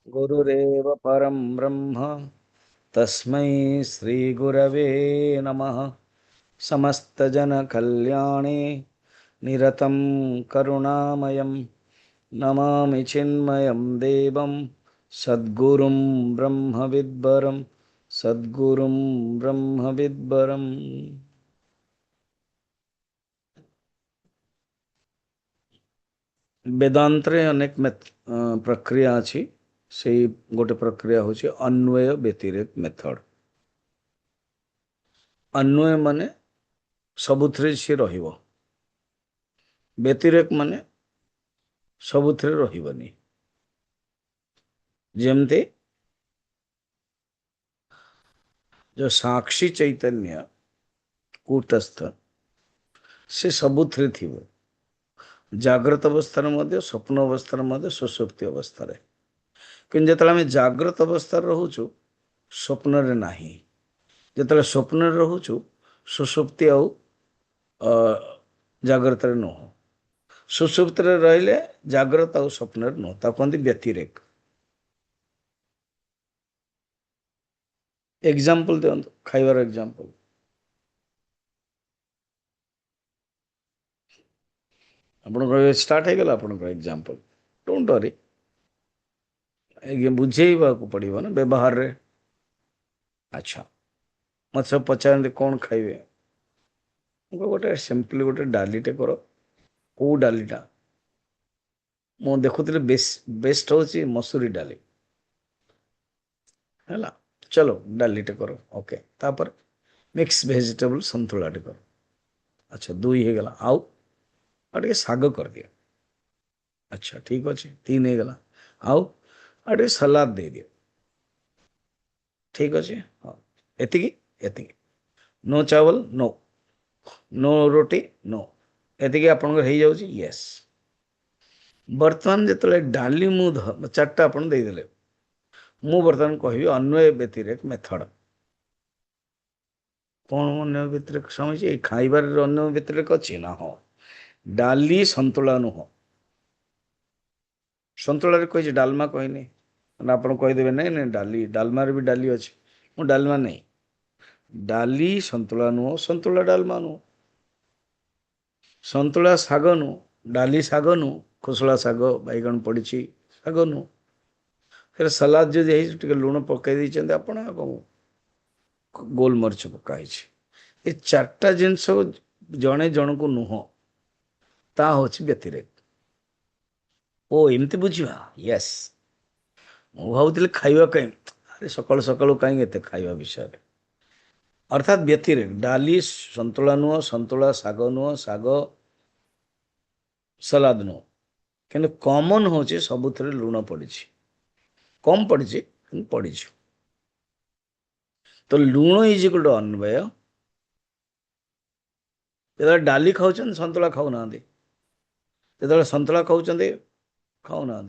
गुरुरेव परं ब्रह्म तस्मै श्रीगुरवे नमः। समस्तजनकल्याणे निरतं करुणामयं नमामि चिन्मयं देवं सद्गुरुं ब्रह्मविद्वरं सद्गुरुं ब्रह्मविद्वरम्। वेदांतरे अनेक प्रक्रिया अछि। सेई गोटे प्रक्रिया होछि अन्वय व्यतिरेक मेथड। अन्वय माने सबुथिरे से रहिबो, व्यतिरेक माने सबुथिरे रहिबनी। जेमते जो साक्षी चैतन्य कूटस्थ से सबुथिरे थिबो, जाग्रत अवस्था मध्य, स्वप्न अवस्था मध्य, सुषुप्ति अवस्था रे। किंतु जेतले हम जाग्रत अवस्था रहूछु स्वप्न रे नाही, जेतले स्वप्न रे रहूछु सुषुप्ति आउ जाग्रत रे न हो। सुषुप्त रे रहिले जाग्रत आउ स्वप्न रे न, ता कहंती व्यतिरेक। एग्जांपल देंतु, खाइबार एग्जांपल। आपण स्टार्ट हो गला आपण एग्जांपल, डोंट वरी, ये बुझेबा को पड़िबो ना व्यवहार रे। अच्छा, मत सब पचारते कौन खाइबे, गोटे सिंपली गोटे डालीटे कर। को डालीटा मु देखुଥିଲି बेस्ट होची मसूरी डाली हैला। चलो डालीटे करो, ओके। तापर मिक्स वेजिटेबल संतुलाटे करो। अच्छा, दुई हो गला। आउ टे साग कर दियो। अच्छा, ठीक अच्छे, तीन हो गला। आउ टे सलाद दे दियो। ठीक अच्छे, हाँ, एति नो चावल, नो नो रोटी, नो, एति आपन हो जाउची। यस, बर्तमान जिते डाली मु चार्टा आप देदेले, मु बर्तमान कहबी अन्वय व्यतिरेक मेथड। कौन अन्य व्यतिरेक समझे? खाइबार अन्य व्यतिरेक अच्छी ना? हाँ, डाली संतुला नुह। संतुला कही डालमा कहनी, आप कहीदेवे नहीं नहीं डाली, डालमार भी डाली अच्छे, मु डालमा नहीं। डाली संतुला नुह, संतुला डालमा नुह। संतुला शाग नु, डाली शाग नु, खोसला शाग बैगण पड़ी शाग नु। फिर सलाद जो टे लुण पकई आप गोलमरीच पकाई। ये चार्टा जिनस जड़े जन को नुह, ता हूँ व्यतिरेक। ओ एमती बुझा? यस, मु भावुली खाइबा कहीं, अरे सकाळु सकाळु कहीं एते खाइबा विषय। अर्थात व्यतिरेक, डाली संतुला नुह, संतुला शाग नुह, शाग सलाद नुह। कि कॉमन हूँ सबुथ लुण पड़ी, कम पड़ी पड़ी। तो लुण इज इक्वल टू अन्वय। जो डाली खाऊँ सतुला खाऊना, जो सतुला खाऊँ खाऊना।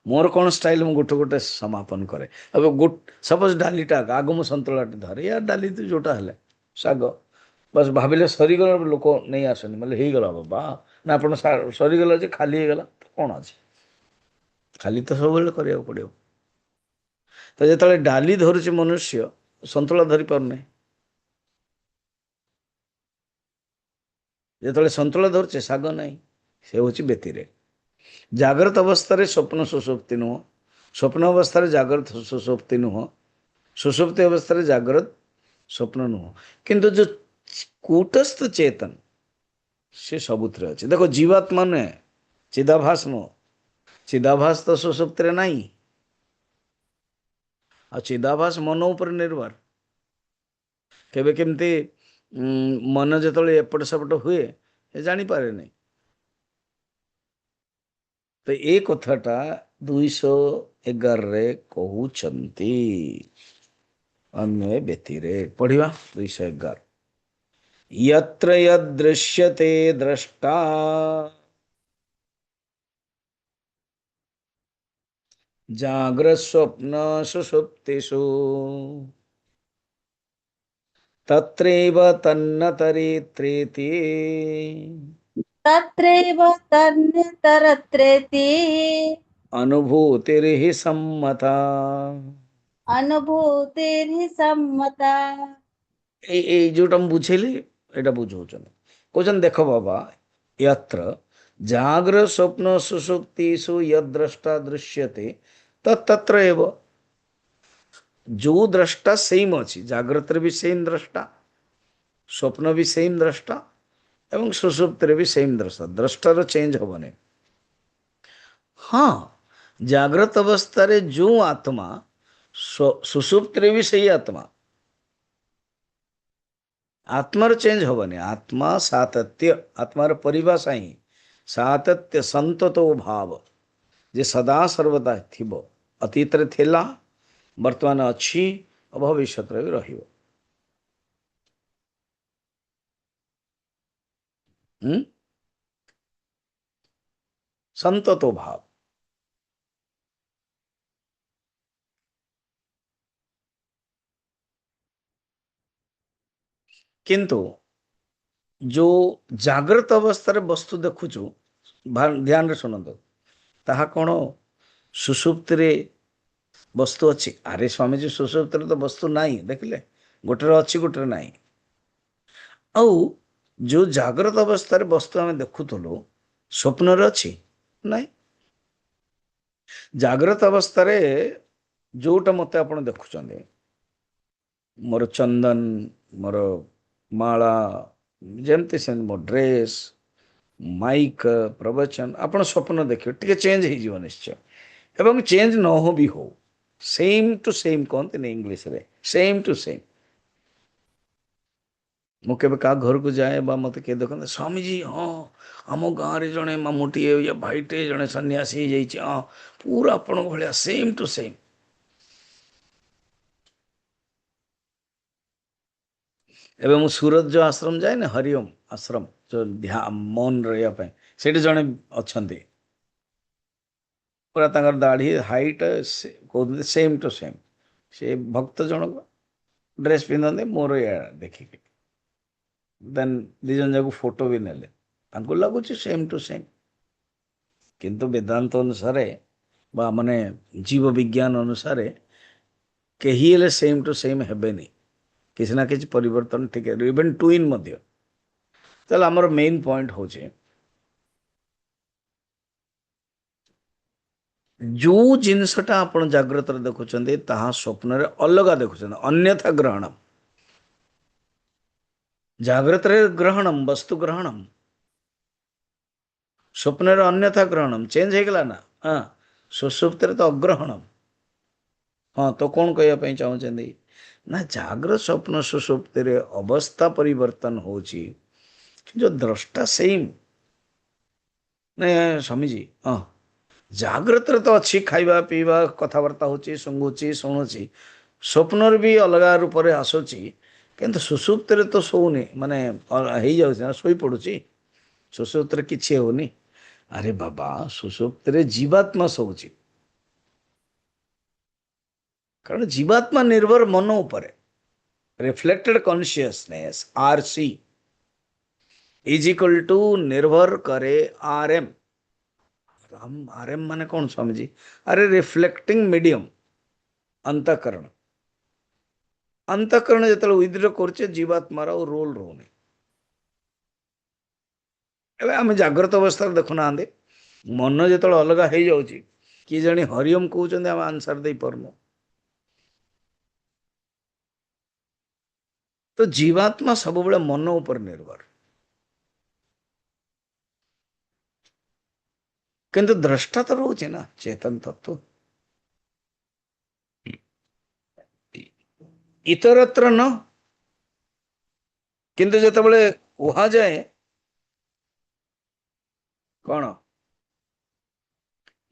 मोर कौन स्टाइल मु गोटे गोटे समापन करे। अब सपोज डालीटा आग मु सतुला धरे, यार डाली तो जोटा है शाग, बस भाविले सरीगला, लोक नहीं आसनी मतलब हो गला बाबा ना, आप सरीगला खाली होगला कौन अच्छे, खाली तो सब करा पड़ो। तो जो डाली धरुचे मनुष्य, सतुला धरी पारना। जो सतुला धरुचे शाग नहीं, से हूँ व्यतिरेक। जाग्रत अवस्था स्वप्न सुषुप्ति नुह, स्वप्न अवस्था जाग्रत सुषुप्ति नुह, सुषुप्ति अवस्था जाग्रत स्वप्न नुह। किंतु जो कूटस्थ चेतन से सबुत्र अच्छे। देखो जीवात्मा नुहे, चिदाभास नुह, चिदाभास तो सुषुप्ति नहीं। आ चिदाभास मन उपर निर्भर। केबे केमती मन जो एपट सेपट हुए जानी पारे नहीं। तो ये कथाटा 211 रे कहउछंती अन्वय व्यतिरेक। पढ़िबा 211। यत्र यदृश्यते द्रष्टा जाग्रत स्वप्न सुषुप्तिषु तत्रैव तन्नतरेत्रेति तत्रैव तन्नितरत्रेति अनुभूतिर्हि सम्मता। अनुभूतिर्हि सम्मता। এই ଯୋଉଟା ମୁଁ ବୁଝେଇଲି ଏଇଟା ବୁଝଉଛନ୍ତି। କହୁଛନ୍ତି ଦେଖ ବାବା, ୟତ୍ର ଜାଗ୍ର ସ୍ୱପ୍ନ ସୁଷୁପ୍ତିଷୁ ୟଦ୍ଦ୍ରଷ୍ଟା ଦୃଶ୍ୟତେ ତତ୍ର ଏବ। ଯୋଉ ଦ୍ରଷ୍ଟା ସେମ୍ ଅଛି, ଜାଗ୍ରତରେ ବି ସେମ୍ ଦ୍ରଷ୍ଟା, ସ୍ୱପ୍ନ ବି ସେମ୍ ଦ୍ରଷ୍ଟା ଏବଂ ସୁଷୁପ୍ତିରେ ବି ସେମ୍ ଦ୍ରଷ୍ଟା, ଦ୍ରଷ୍ଟାର ଚେଞ୍ଜ ହବନି। ହଁ, ଜାଗ୍ରତ ଅବସ୍ଥାରେ ଯୋଉ ଆତ୍ମା, ସୁଷୁପ୍ତିରେ ବି ସେଇ ଆତ୍ମା, आत्मार चेंज हबनी। आत्मा सातत्य, आत्मार परिभाषा ही सातत्य संततो भाव, जे सदा सर्वदा थिब, अतीत रे थिला, वर्तमान अच्छी, भविष्य भी रहिबो। संततो भाव। किंतु जो जागृत अवस्था वस्तु देखुचु, ध्यान रे सुनंतु, ताहा कोन सुषुप्ति रे वस्तु अच्छी? अरे स्वामीजी, सुषुप्ति रे तो वस्तु नहीं, देखले गोटे अच्छी गोटे नहीं। आउ जो जागृत अवस्था वस्तु आम देखुलु स्वप्न अच्छी नहीं। जागृत अवस्था जोटा मत आप देखुं, मोर चंदन, मोर माला, जमती से मो ड्रेस, माइक, प्रवचन, आप स्वप्न देखिए टे चेंज हो निश्चय, एवं चेंज न हो भी हो, सेम टू सेम कहते इंग्लीश रे, सेम टू सेम। मुझे क्या घर को जाए मत किए देखते स्वामीजी, हाँ आम गाँव में जड़े मामूटे या भाईटे जड़े सन्यासी जाइए, हाँ पूरा आपण भाया सेम टू सेम। एवं मु सूरत जो आश्रम जाए ना, हरिओम आश्रम जो मौन रहा से जड़े अच्छा पूरा तंगर दाढ़ी हाइट कहते सेम टू सेम, से भक्त जनक ड्रेस पिंधते मोर या देखिक देन दिजन जाक फोटो भी नेले, लगुच सेम टू सेम। किंतु वेदांत अनुसार माने जीव विज्ञान अनुसार कहीं हेले सेम टू सेम हेबेनी, किसी ना किसी परिवर्तन ठीक है, इवन ट्विन मध्य। चल आमर मेन पॉइंट हूँ जो जिनसटा आप जाग्रत देखुं स्वप्न अलग देखुं, अन्यथा ग्रहण, जाग्रत ग्रहणम वस्तु ग्रहणम, स्वप्न अन्यथा ग्रहणम, चेंज हो गला ना। हाँ, सुषुप्त तो अग्रहणम। हाँ, तो कौन कहवाई चाहते ना, जाग्रत स्वप्न सुषुप्ति अवस्था परिवर्तन हो जो द्रष्टा सेम नहीं। स्वामीजी, हाँ जाग्रत तो अच्छी खाइबा पीवा कथबार्ता होची, शुंगुची शुणुची, स्वप्न भी अलग रूप से आसूची, किंतु सुषुप्त तो शोनी माने हो जाए शोई पड़ुची, सुषुप्त किसी होनी। अरे बाबा, सुषुप्त जीवात्मा शोची, कारण जीवात्मा निर्भर मन उपर, reflected consciousness RC is equal to निर्भर करे आरएम। आरएम माने कौन स्वामीजी? अरे रिफ्लेक्टिंग मीडियम, अंतःकरण। अंतःकरण जो विद्रोह कर जीवात्मार रोल रोनी। एवं आम जाग्रत अवस्था देखुना मन जो अलग हो जाऊँ, किए जानी हरिओम कहते आम आंसर दे पारनु। तो जीवात्मा सब बड़े मन उपर निर्भर, किंतु द्रष्टा तो रोचे ना चेतन तत्व, इतरत्र न। किंतु जो कह जाए कौन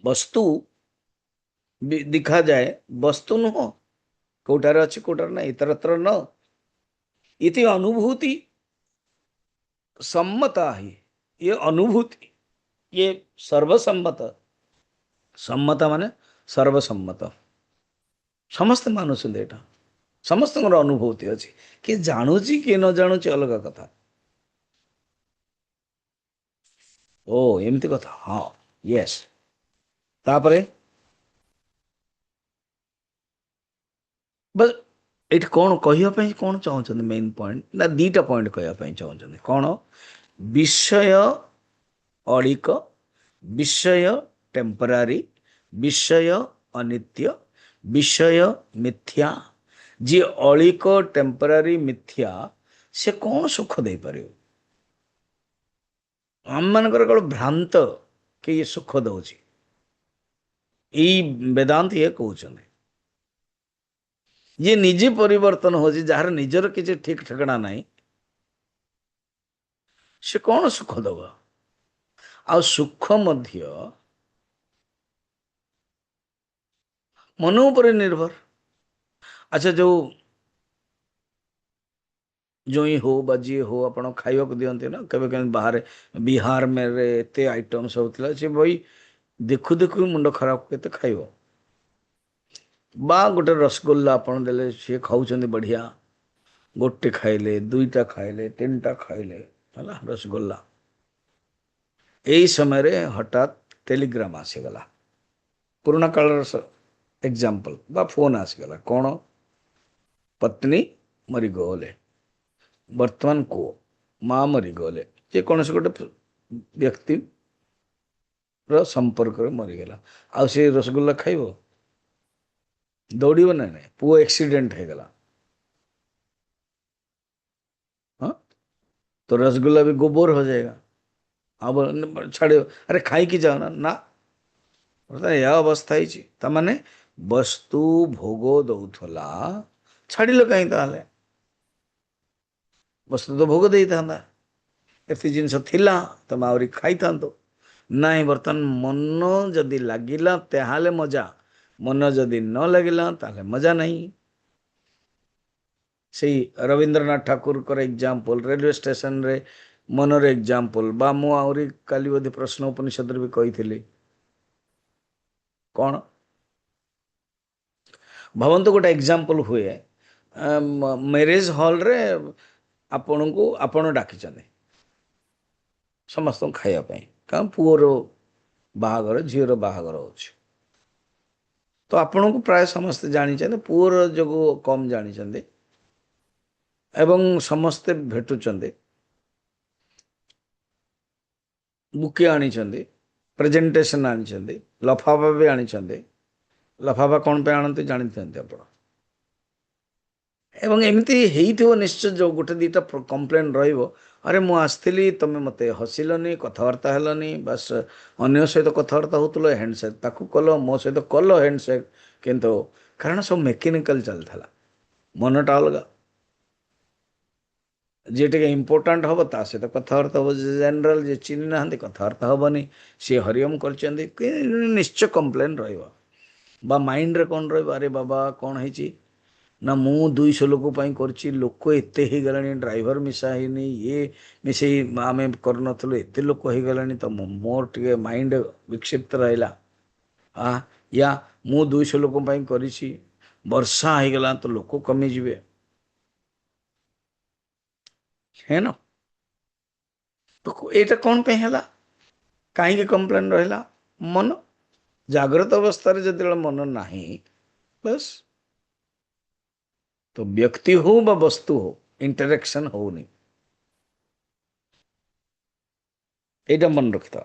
वस्तु दिखा जाए, वस्तु नुह कोटार अच्छी कोटार ना, इतरत्र न इति अनुभूति सम्मता ही। ये अनुभूति ये सर्वसम्मत, सम्मत माने सर्वसम्मत, समस्त मानुस एटा, समस्त अनुभूति अच्छी। किए जानुची किए न जानुची अलग कथा। ଓ ଏମିତି କଥା, ହଁ, ୟେସ୍। ତାପରେ ବସ୍ ଏଇଠି କ'ଣ କହିବା ପାଇଁ କ'ଣ ଚାହୁଁଛନ୍ତି? ମେନ୍ ପଏଣ୍ଟ ନା ଦିଟା ପଏଣ୍ଟ କହିବା ପାଇଁ ଚାହୁଁଛନ୍ତି? କ'ଣ? ବିଷୟ ଅଳିକ, ବିଷୟ ଟେମ୍ପରାରୀ, ବିଷୟ ଅନିତ୍ୟ, ବିଷୟ ମିଥ୍ୟା। ଯିଏ ଅଳିକ, ଟେମ୍ପରାରୀ, ମିଥ୍ୟା, ସେ କ'ଣ ସୁଖ ଦେଇପାରିବ? ଆମମାନଙ୍କର କେବଳ ଭ୍ରାନ୍ତ କି ଇଏ ସୁଖ ଦଉଛି। ଏଇ ବେଦାନ୍ତ ଇଏ କହୁଛନ୍ତି ଯିଏ ନିଜେ ପରିବର୍ତ୍ତନ ହଉଛି, ଯାହାର ନିଜର କିଛି ଠିକ ଠିକଣା ନାହିଁ, ସେ କ'ଣ ସୁଖ ଦବ? ଆଉ ସୁଖ ମଧ୍ୟ ମନ ଉପରେ ନିର୍ଭର। ଆଚ୍ଛା, ଯୋଉ ଜୋଇଁ ହଉ ବା ଯିଏ ହଉ, ଆପଣ ଖାଇବାକୁ ଦିଅନ୍ତି ନା କେବେ କେମିତି ବାହାରେ, ବିହାର ମେରେ ଏତେ ଆଇଟମ ସବୁ ଥିଲା, ସେ ବହି ଦେଖୁ ଦେଖୁ ମୁଣ୍ଡ ଖରାପ, କେତେ ଖାଇବ? ବା ଗୋଟେ ରସଗୋଲ୍ଲା ଆପଣ ଦେଲେ, ସିଏ ଖାଉଛନ୍ତି ବଢିଆ, ଗୋଟେ ଖାଇଲେ, ଦୁଇଟା ଖାଇଲେ, ତିନିଟା ଖାଇଲେ, ହେଲା ରସଗୋଲ୍ଲା। ଏଇ ସମୟରେ ହଠାତ୍ ଟେଲିଗ୍ରାମ ଆସିଗଲା, ପୁରୁଣା କାଳର ଏକ୍ଜାମ୍ପଲ, ବା ଫୋନ ଆସିଗଲା, କ'ଣ? ପତ୍ନୀ ମରିଗଲେ, ବର୍ତ୍ତମାନ କୁହ, ମା ମରିଗଲେ, ଯେକୌଣସି ଗୋଟେ ବ୍ୟକ୍ତିର ସମ୍ପର୍କରେ ମରିଗଲା, ଆଉ ସେ ରସଗୋଲ୍ଲା ଖାଇବ? ଦୌଡ଼ିବ ନା ନାଇଁ? ପୁଅ एक्सीडेंट ହେଇଗଲା, हाँ, तो रसगुल्ला भी गोबर हो जाएगा। अब ଛାଡ଼ିବ, ଆରେ ଖାଇକି ଯାଅ ନା, ନା। ଏହା ଅବସ୍ଥା ହେଇଛି, ତାମାନେ ବସ୍ତୁ ଭୋଗ ଦଉଥିଲା, ଛାଡ଼ିଲ କାହିଁ ତାହେଲେ? ବସ୍ତୁ ତ ଭୋଗ ଦେଇଥାନ୍ତା, ଏତେ ଜିନିଷ ଥିଲା, ତମେ ଆହୁରି ଖାଇଥାନ୍ତ। ନାଇଁ, ବର୍ତ୍ତମାନ ମନ ଯଦି ଲାଗିଲା ତାହେଲେ ମଜା, ମନ ଯଦି ନ ଲାଗିଲା ତାହେଲେ ମଜା ନାହିଁ। ସେଇ ରବୀନ୍ଦ୍ରନାଥ ଠାକୁରଙ୍କର ଏକ୍ଜାମ୍ପଲ, ରେଲୱେ ଷ୍ଟେସନରେ ମନର ଏକ୍ଜାମ୍ପଲ, ବା ମୁଁ ଆହୁରି କାଲି ବୋଧେ ପ୍ରଶ୍ନ ଉପନିଷଦରେ ବି କହିଥିଲି, କ'ଣ? ଭାବନ୍ତୁ ଗୋଟେ ଏକ୍ଜାମ୍ପଲ ହୁଏ, ମ୍ୟାରେଜ ହଲରେ ଆପଣଙ୍କୁ ଆପଣ ଡାକିଛନ୍ତି ସମସ୍ତଙ୍କୁ ଖାଇବା ପାଇଁ, କାରଣ ପୁଅର ବାହାଘର, ଝିଅର ବାହାଘର ଅଛି। ତ ଆପଣଙ୍କୁ ପ୍ରାୟ ସମସ୍ତେ ଜାଣିଛନ୍ତି, ପୁଅର ଯୋଗୁଁ କମ୍ ଜାଣିଛନ୍ତି, ଏବଂ ସମସ୍ତେ ଭେଟୁଛନ୍ତି, ବୁକେ ଆଣିଛନ୍ତି, ପ୍ରେଜେଣ୍ଟେସନ ଆଣିଛନ୍ତି, ଲଫାଫା ବି ଆଣିଛନ୍ତି। ଲଫାଫା କ'ଣ ପାଇଁ ଆଣନ୍ତି ଜାଣିଥାନ୍ତି ଆପଣ? ଏବଂ ଏମିତି ହେଇଥିବ ନିଶ୍ଚୟ, ଯୋଉ ଗୋଟେ ଦିଟା କମ୍ପ୍ଲେନ୍ ରହିବ, ଆରେ ମୁଁ ଆସିଥିଲି, ତମେ ମୋତେ ହସିଲନି, କଥାବାର୍ତ୍ତା ହେଲନି, ବାସ୍ ଅନ୍ୟ ସହିତ କଥାବାର୍ତ୍ତା ହଉଥିଲ, ହ୍ୟାଣ୍ଡସେକ୍ ତାକୁ କଲ, ମୋ ସହିତ କଲ ହ୍ୟାଣ୍ଡସେକ୍, କିନ୍ତୁ କାରଣ ସବୁ ମେକାନିକାଲ ଚାଲିଥିଲା, ମନଟା ଅଲଗା। ଯିଏ ଟିକେ ଇମ୍ପୋର୍ଟାଣ୍ଟ ହବ ତା ସହିତ କଥାବାର୍ତ୍ତା ହବ, ଜେନେରାଲ ଯିଏ ଚିହ୍ନି ନାହାନ୍ତି କଥାବାର୍ତ୍ତା ହବନି, ସିଏ ହରିଓମ କରିଛନ୍ତି, ନିଶ୍ଚୟ କମ୍ପ୍ଲେନ୍ ରହିବ। ବା ମାଇଣ୍ଡରେ କ'ଣ ରହିବ, ଆରେ ବାବା କ'ଣ ହେଇଛି ନା, ମୁଁ 200 ଲୋକ ପାଇଁ କରିଛି, ଲୋକ ଏତେ ହେଇଗଲାଣି, ଡ୍ରାଇଭର ମିଶା ହେଇନି, ଇଏ ମିଶେଇ ଆମେ କରୁନଥିଲୁ, ଏତେ ଲୋକ ହେଇଗଲାଣି, ତ ମୋର ଟିକେ ମାଇଣ୍ଡ ବିକ୍ଷିପ୍ତ ରହିଲା। ୟା ମୁଁ 200 ଲୋକ ପାଇଁ କରିଛି, ବର୍ଷା ହେଇଗଲା ତ ଲୋକ କମିଯିବେ, ହେ ନା? ତ ଏଇଟା କ'ଣ ପାଇଁ ହେଲା? କାହିଁକି କମ୍ପ୍ଲେନ୍ ରହିଲା? ମନ। ଜାଗ୍ରତ ଅବସ୍ଥାରେ ଯେତେବେଳେ ମନ ନାହିଁ, ବସ୍, ତ ବ୍ୟକ୍ତି ହଉ ବା ବସ୍ତୁ ହଉ, ଇଣ୍ଟରାକ୍ସନ ହଉନି। এইটা ମନେ ରଖିଥାଅ।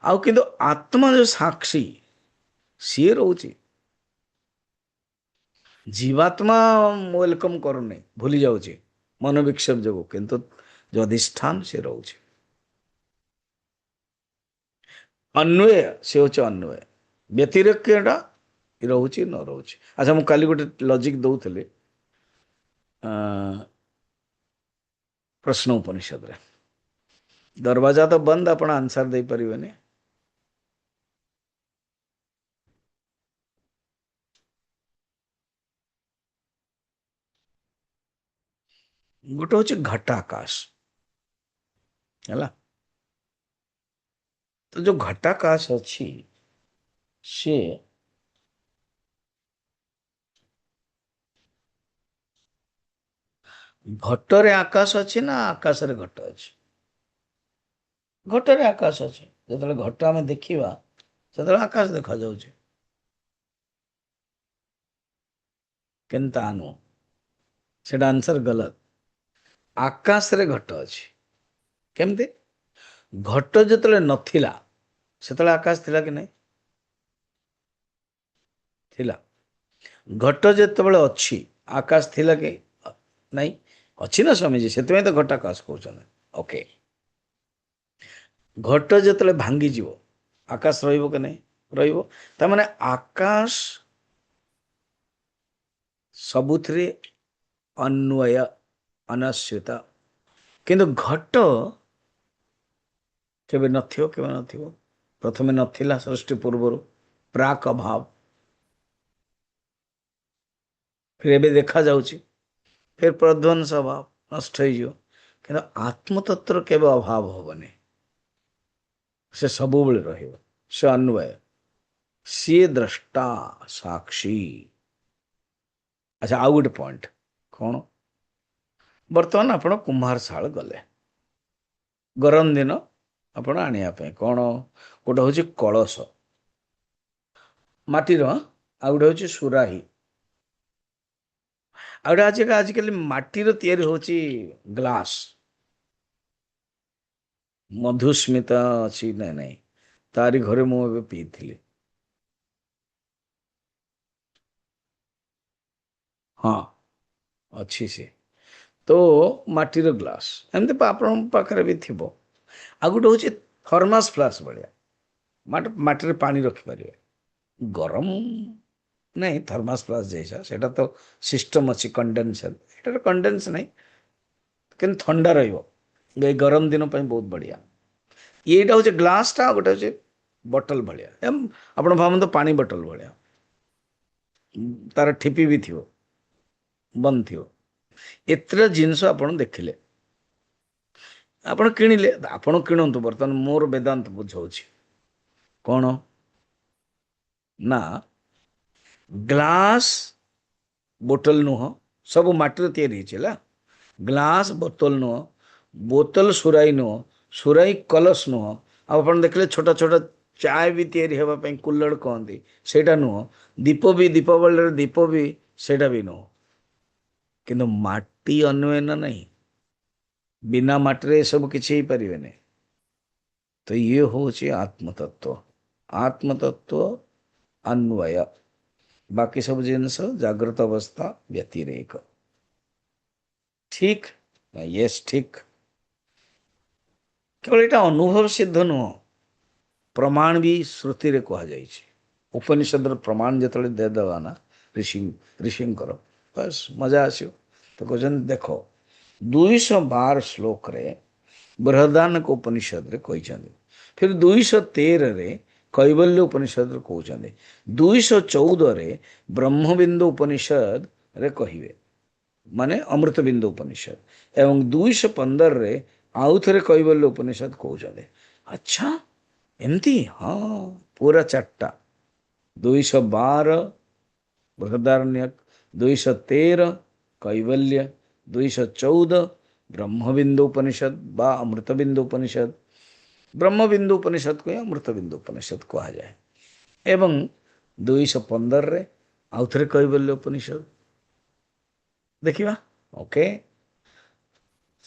ଆଉ କିନ୍ତୁ ଆତ୍ମା ଯୋଉ ସାକ୍ଷୀ, ସିଏ ରହୁଛି। ଜୀବାତ୍ମା ୱେଲକମ୍ କରୁନି, ଭୁଲି ଯାଉଛି ମନ ବିକ୍ଷେପ ଯୋଗୁଁ, କିନ୍ତୁ ଯୋଉ ଅଧିଷ୍ଠାନ ସେ ରହୁଛି। ଅନ୍ୱୟ, ସେ ହେଉଛି ଅନ୍ୱୟ। ବ୍ୟତିରେକଟା ରହୁଛି ନ ରହୁଛି। ଆଚ୍ଛା, ମୁଁ କାଲି ଗୋଟେ ଲଜିକ୍ ଦଉଥିଲି ପ୍ରଶ୍ନ ଉପନିଷଦରେ, ଦରବାଜା ତ ବନ୍ଦ, ଆପଣ ଆନ୍ସର ଦେଇପାରିବେନି। ଗୋଟେ ହଉଛି ଘଟାକାଶ, ହେଲା। ତ ଯୋଉ ଘଟାକାଶ ଅଛି, ସେ ଘଟରେ ଆକାଶ ଅଛି ନା ଆକାଶରେ ଘଟ ଅଛି? ଘଟରେ ଆକାଶ ଅଛି। ଯେତେବେଳେ ଘଟ ଆମେ ଦେଖିବା ସେତେବେଳେ ଆକାଶ ଦେଖାଯାଉଛି, କିନ୍ତୁ ତା ନୁହଁ, ସେଟା ଆନ୍ସର ଗଲତ। ଆକାଶରେ ଘଟ ଅଛି। କେମିତି? ଘଟ ଯେତେବେଳେ ନଥିଲା ସେତେବେଳେ ଆକାଶ ଥିଲା କି ନାହିଁ? ଥିଲା। ଘଟ ଯେତେବେଳେ ଅଛି ଆକାଶ ଥିଲା କି ନାଇଁ? ଅଛି ନା ସ୍ୱାମୀଜୀ, ସେଥିପାଇଁ ତ ଘଟାକାଶ କହୁଛନ୍ତି। ଓକେ, ଘଟ ଯେତେବେଳେ ଭାଙ୍ଗିଯିବ ଆକାଶ ରହିବ କି ନାହିଁ? ରହିବ। ତାମାନେ ଆକାଶ ସବୁଥିରେ ଅନ୍ୱୟ, ଅନଶ୍ୟୁତ, କିନ୍ତୁ ଘଟ କେବେ ନଥିବ, କେବେ ନଥିବ। ପ୍ରଥମେ ନଥିଲା ସୃଷ୍ଟି ପୂର୍ବରୁ, ପ୍ରାକ୍ ଅଭାବ, ଫେର ଏବେ ଦେଖାଯାଉଛି, ଫେର ପ୍ରଧ୍ୱଂସ ଅଭାବ ନଷ୍ଟ ହେଇଯିବ, କିନ୍ତୁ ଆତ୍ମତତ୍ଵର କେବେ ଅଭାବ ହବନି। ସେ ସବୁବେଳେ ରହିବ, ସେ ଅନ୍ୱୟ, ସିଏ ଦ୍ରଷ୍ଟା ସାକ୍ଷୀ। ଆଚ୍ଛା, ଆଉ ଗୋଟେ ପଏଣ୍ଟ କ'ଣ? ବର୍ତ୍ତମାନ ଆପଣ କୁମ୍ଭାରଶାଳ ଗଲେ, ଗରମ ଦିନ ଆପଣ ଆଣିବା ପାଇଁ କ'ଣ? ଗୋଟେ ହଉଛି କଳସ ମାଟିର, ଆଉ ଗୋଟେ ହଉଛି ସୁରାହି, ଆଉ ଗୋଟେ ଆଜିକାଲି ମାଟିର ତିଆରି ହଉଛି ଗ୍ଲାସ। ମଧୁସ୍ମିତା ଅଛି ନା ନାଇଁ? ତାରି ଘରେ ମୁଁ ଏବେ ପିଇଥିଲି। ହଁ, ଅଛି ସେ। ତ ମାଟିର ଗ୍ଲାସ ଏମିତି ଆପଣଙ୍କ ପାଖରେ ବି ଥିବ। ଆଉ ଗୋଟେ ହଉଛି ଥର୍ମାସ ଫ୍ଲାସ୍କ ଭଳିଆ, ମାଟିରେ ପାଣି ରଖିପାରିବେ। ଗରମ ନାଇଁ, ଥର୍ମାସ ଫ୍ଲାସ୍କ ଯାଇଛ, ସେଟା ତ ସିଷ୍ଟମ ଅଛି କଣ୍ଡେନସର, ଏଟାର କଣ୍ଡେନ୍ସ ନାହିଁ, କିନ୍ତୁ ଥଣ୍ଡା ରହିବ। ଏଇ ଗରମ ଦିନ ପାଇଁ ବହୁତ ବଢିଆ। ଏଇଟା ହଉଛି ଗ୍ଲାସଟା, ଆଉ ଗୋଟେ ହଉଛି ବଟଲ ଭଳିଆ। ଆପଣ ଭାବନ୍ତୁ ପାଣି ବଟଲ ଭଳିଆ, ତାର ଠିପି ବି ଥିବ, ବନ୍ଦ ଥିବ। ଏତେଟା ଜିନିଷ ଆପଣ ଦେଖିଲେ, ଆପଣ କିଣିଲେ, ଆପଣ କିଣନ୍ତୁ। ବର୍ତ୍ତମାନ ମୋର ବେଦାନ୍ତ ବୁଝଉଛି କ'ଣ ନା, ଗ୍ଲାସ ବୋତଲ ନୁହଁ, ସବୁ ମାଟିରେ ତିଆରି ହେଇଛି ହେଲା। ଗ୍ଲାସ ବୋତଲ ନୁହଁ, ବୋତଲ ସୁରାଇ ନୁହଁ, ସୁରାଇ କଲସ ନୁହଁ। ଆଉ ଆପଣ ଦେଖିଲେ ଛୋଟ ଛୋଟ ଚା ବି ତିଆରି ହେବା ପାଇଁ କୁଲ୍ଲଡ଼ କହନ୍ତି, ସେଇଟା ନୁହଁ। ଦୀପ ବି, ଦୀପାବଳିର ଦୀପ ବି ସେଇଟା ବି ନୁହଁ। କିନ୍ତୁ ମାଟି ଅନ୍ୱୟ ନା ନାହିଁ, ବିନା ମାଟିରେ ଏସବୁ କିଛି ହେଇପାରିବେନି। ତ ଇଏ ହଉଛି ଆତ୍ମତତ୍ଵ। ଆତ୍ମତତ୍ଵ ଅନ୍ୱୟ, ବାକି ସବୁ ଜିନିଷ ଜାଗ୍ରତ ଅବସ୍ଥା ବ୍ୟତିରେକ। ଠିକ? ୟେସ୍, ଠିକ। କେବଳ ଏଇଟା ଅନୁଭବ ସିଦ୍ଧ ନୁହଁ, ପ୍ରମାଣ ବି ଶ୍ରୁତିରେ କୁହାଯାଇଛି। ଉପନିଷଦର ପ୍ରମାଣ ଯେତେବେଳେ ଦେଇଦେବା ନା ଋଷିଙ୍କର, ବାସ୍ ମଜା ଆସିବ। ତ କହୁଛନ୍ତି ଦେଖ, 212 ଶ୍ଲୋକରେ ବୃହଦାରଣ୍ୟକ ଉପନିଷଦରେ କହିଛନ୍ତି, ଫିର 213ରେ କୈବଲ୍ୟ ଉପନିଷଦରେ କହୁଛନ୍ତି, 214ରେ ବ୍ରହ୍ମବିନ୍ଦୁ ଉପନିଷଦରେ କହିବେ, ମାନେ ଅମୃତ ବିନ୍ଦୁ ଉପନିଷଦ, ଏବଂ 215ରେ ଆଉ ଥରେ କୈବଲ୍ୟ ଉପନିଷଦ କହୁଛନ୍ତି। ଆଚ୍ଛା, ଏମିତି? ହଁ, ପୁରା 4ଟା। 212 ବୃହଦାରଣ୍ୟକ, 213 କୈବଲ୍ୟ, 214 ବ୍ରହ୍ମବିନ୍ଦୁ ଉପନିଷଦ ବା ଅମୃତବିନ୍ଦୁ ଉପନିଷଦ। ବ୍ରହ୍ମବିନ୍ଦୁ ଉପନିଷଦକୁ ହିଁ ଅମୃତବିନ୍ଦୁ ଉପନିଷଦ କୁହାଯାଏ। ଏବଂ 215ରେ ଆଉ ଥରେ କୈବଲ୍ୟ ଉପନିଷଦ। ଦେଖିବା। ଓକେ,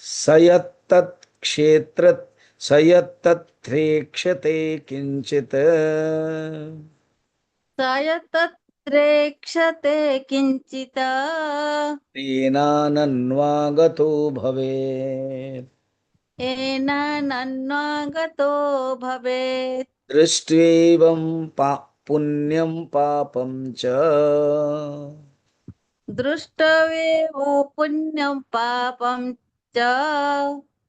ସୟତ୍ତତ୍ କ୍ଷେତ୍ର ସୟତ୍ତତ୍ରେକ୍ଷତେ କିଞ୍ଚିತ್ सयतत्रेक्षते किञ्चित् तेनानन्वागतो भवेत्। येनानन्वागतो भवेत्। दृष्ट्वेवं पुण्यं पापं च दृष्टवेव पुण्यं पापं च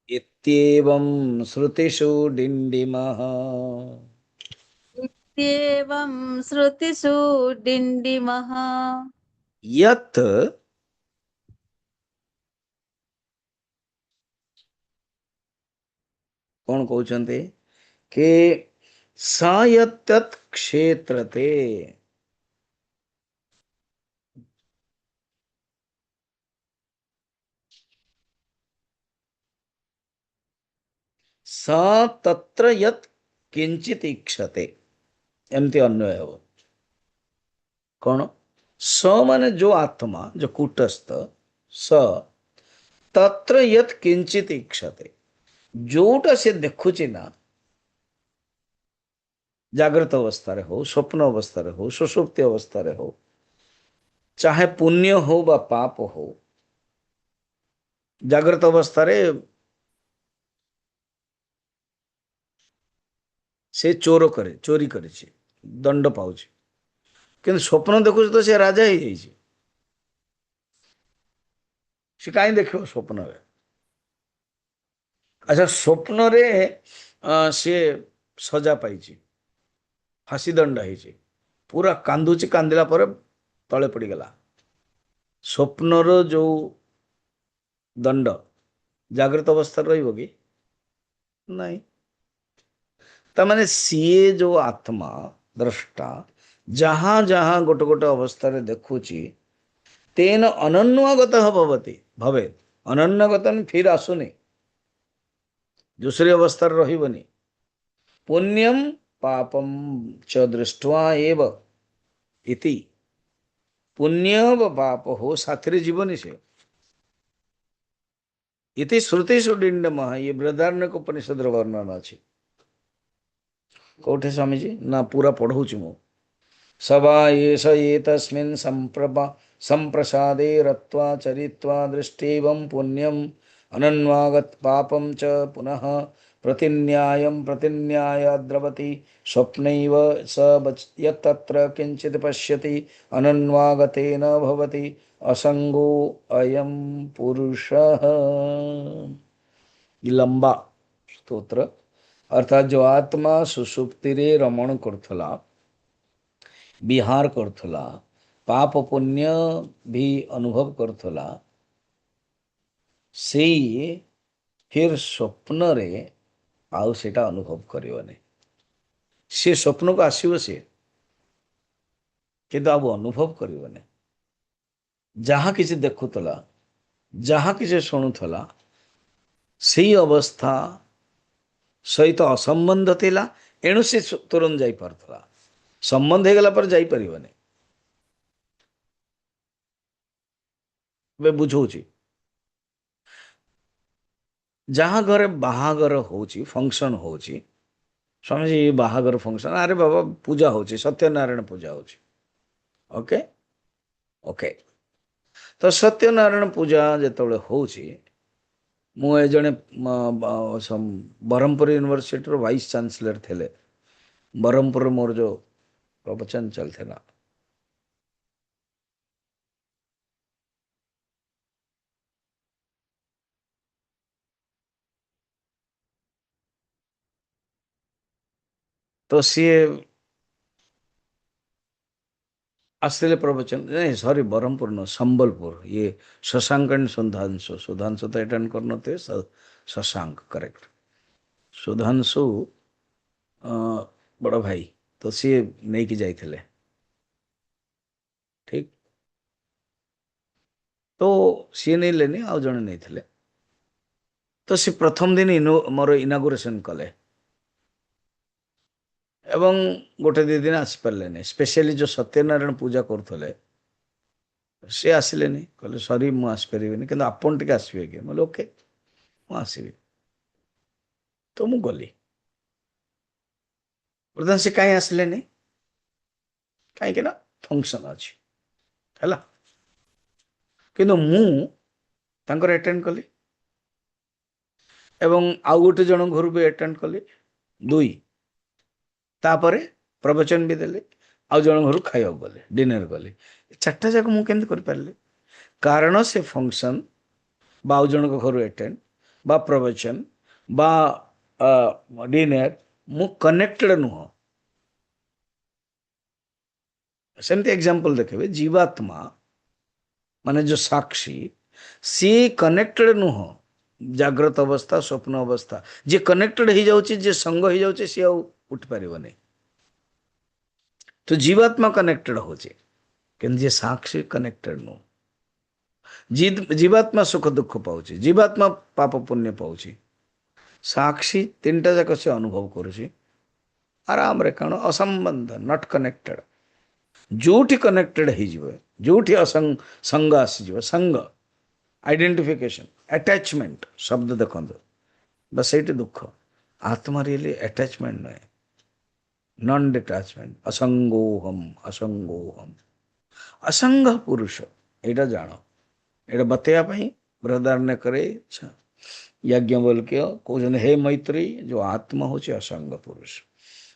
इत्येवं श्रुतिषु डिण्डिमः। इत्येवं श्रुतिषु डिण्डिमः। यत् କଣ କହୁଛନ୍ତି କି ସ ୟତ୍ତତ୍ କ୍ଷେତ୍ରତେ, स तत्र यत् किंचित इक्षते एमती अन्वय हो कौन स माने जो आत्मा जो कूटस्थ स तत्र यत् किंचित इक्षते जोटा से देखुची ना जागृत अवस्था हो स्वप्न अवस्था हो सुषुप्ति अवस्था हो चाहे पुण्य हो बा पाप हो जागृत अवस्था से चोर करे चोरी करे दंड पाउछ किंतु स्वप्न देखु तो से राजा ही जाइए से कहीं देखो स्वप्न रे अच्छा स्वप्न रे से सजा पाई फांसी दंड है पूरा कांदुची कांदिला पर तले पड़गला स्वप्नर जो दंड जागृत अवस्था रही कि नहीं तमाने सीए जो आत्मा द्रष्टा जहां जहां गोटे गोटे अवस्था देखुची तेन अनन्वागत भवति भवे अनन्वागत फिर आसुनी दूसरी अवस्था रही पुण्यम पापम च दृष्ट्वा एव इति पुण्य व पाप हो साथी जीवनी से इति श्रुतिषु डिंडमः ये बृहदारण्यक उपनिषद वर्णना अच्छी कौटे स्वामी जी ना पूरा पढ़ौची मु सवा येष एतस्मिन् संप्रसादे रत्वा चरित्वा दृष्टेवं पुण्यम अनन्वागत पापं च पुनः प्रतिन्यायं प्रतिन्याय द्रवति स्वप्नैव यत्तत्र किंचित् पश्यति अनन्वागतेन भवति असंगो अयं पुरुषः। ये लंबा स्तोत्र अर्थात जो आत्मा सुषुप्ति रे रमण करथला विहार करथला पाप पुण्य भी अनुभव करथला से फिर स्वप्न रे आउ सेटा अनुभव करिवने से स्वप्न को आसीव से किंतु अब अनुभव करिवने जहाँ किसी देखुतला जहाँ किसी शुणुतला से अवस्था सहित असंबंध थिला एणु से तुरंत जाई पारथला संबंध हेगला पर जाई परिवने वे बुझौची जहाँ घरे बाहागर होची फंक्शन होची स्वामी जी ये बाहागर फंक्शन अरे बाबा पूजा होची सत्यनारायण पूजा होची ओके ओके तो सत्यनारायण पूजा जेतबेले होची मु ए जने ब्रह्मपुर यूनिवर्सिटी वाइस चांसलर थे ब्रह्मपुर मोर जो प्रवचन चलते ना तो सी आसले प्रवचन नहीं सॉरी ब्रह्मपुर न संबलपुर ये शशांक एंड सुधांशु सुधांशु तो अटेंड करना थे शशांक करेक्ट सुधांशु बड़ भाई तो सी नहीं कि जाइए ठीक तो सी नहीं लेनी आउ जड़े नहीं थे तो सी प्रथम दिन मोर इनागुरेशन कले एवं गोटे दी दिन आसपारे स्पेशली जो सत्यनारायण पूजा करुले सी आसिले कहले सॉरी मु आसपारे कि आपन टे आसबे कि बोले ओके मुझे तो मु गली बर्तमान से कहीं आसिले कहीं ना फंक्शन अच्छी है किंतु मु तांकर अटेंड कली एवं आउ गोटे जन घर भी अटेंड कली दुई तापर प्रवचन भी देले आउ जन घर खाइबा गले डिनर गले चार्टा जाक मुझे कर पारे कारण से फंक्शन आउ जन घर अटेंड बा प्रवचन बा डिनर मु कनेक्टेड नुह सेमती एग्जांपल देखे जीवात्मा माने जो साक्षी सी कनेक्टेड नुह जागृत अवस्था स्वप्न अवस्था जे कनेक्टेड हो जाउची जे संग हो जाउची सी आउ उठ पारिबने तो जीवात्मा कनेक्टेड होचे किंतु जे साक्षी कनेक्टेड नु जीवात्मा सुख दुख पाउची जीवात्मा पाप पुण्य पाउची ସାକ୍ଷୀ ତିନିଟା ଯାକ ସେ ଅନୁଭବ କରୁଛି ଆରାମରେ, କାରଣ ଅସମ୍ବନ୍ଧ, ନଟ୍ କନେକ୍ଟେଡ। ଯୋଉଠି କନେକ୍ଟେଡ ହେଇଯିବ, ଯୋଉଠି ସଙ୍ଗ ଆସିଯିବ, ସଙ୍ଗ ଆଇଡେଣ୍ଟିଫିକେସନ, ଆଟାଚମେଣ୍ଟ ଶବ୍ଦ ଦେଖନ୍ତୁ, ବା ସେଇଠି ଦୁଃଖ। ଆତ୍ମା ରିଏଲି ଆଟାଚମେଣ୍ଟ ନୁହେଁ, ନନ୍ ଡିଟାଚମେଣ୍ଟ। ଅସଙ୍ଗୋହମ୍, ଅସଙ୍ଗୋହମ୍, ଅସଙ୍ଗ ପୁରୁଷ। ଏଇଟା ଜାଣ, ଏଇଟା ବତେଇବା ପାଇଁ ବୃହଦାରଣ୍ୟ କରେ याज्ञवल्क्य कौन हे मैत्री जो आत्मा हूँ असंग पुरुष।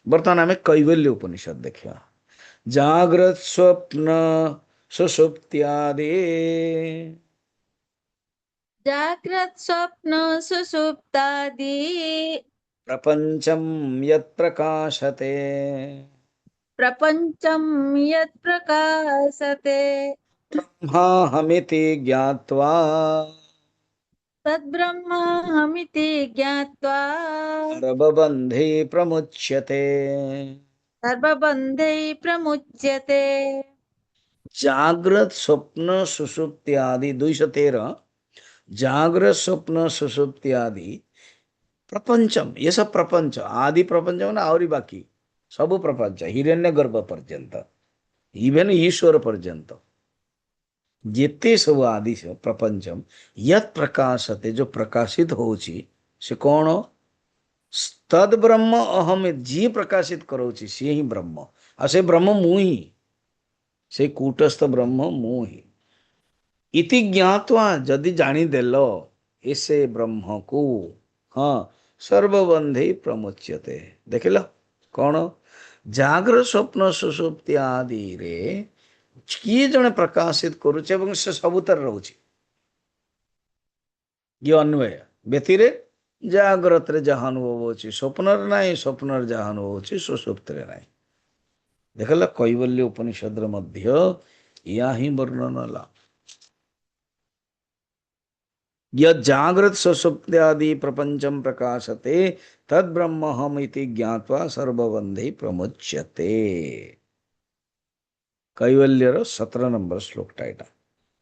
बर्तमान आम कैवल्य उपनिषद देखा। जाग्रत स्वप्न सुषुप्त्यादि जाग्रत् स्वप्न सुषुप्तादि प्रपंचम यत् प्रकाशते प्रपञ्चं यत् प्रकाशते ब्रह्माहमिति ज्ञात्वा तद्ब्रह्माहमिति ज्ञात्वा सर्वबन्धे प्रमुच्यते। सर्वबन्धै प्रमुच्यते। जाग्रत स्वप्न सुषुप्त्यादि 213। जागृत स्वप्न सुषुप्त्यादि प्रपंचम, ये सब प्रपंच, आदि प्रपंच ना आवरी बाकी सब प्रपंच, हिरण्य गर्भ पर्यंत, इवेन ईश्वर पर्यंत जिते सब आदि से प्रपंचम यत प्रकाशते, जो प्रकाशित होची से कौन? तद ब्रह्म अहम, जी प्रकाशित करोची से ही ब्रह्म। आ से ब्रह्म मु ही, से कूटस्थ ब्रह्म मु ही। इति ज्ञात्वा, जदि जानी देल ऐसे ब्रह्म को, हाँ, सर्वबंधे प्रमुच्यते। देखिल कौन? जाग्रत स्वप्न सुषुप्ति आदि रे किए जने प्रकाशित करुचे एवं से सबुतर रहउची। ये अन्वय व्यतिरे जाग्रत रे जहाँ अनुभव होची स्वप्नर नहीं, स्वप्नर जहाँ अनुभव होची सुषुप्त रे नहीं। देखल कैवल्य उपनिषद मध्य या ही वर्णन ला। यद जागृत सुषुप्त्यादि प्रपंचम प्रकाशते तद ब्रह्महम इति ज्ञात्वा सर्वबंधे प्रमुच्यते। कैवल्यर 17 नंबर श्लोकटा एटा।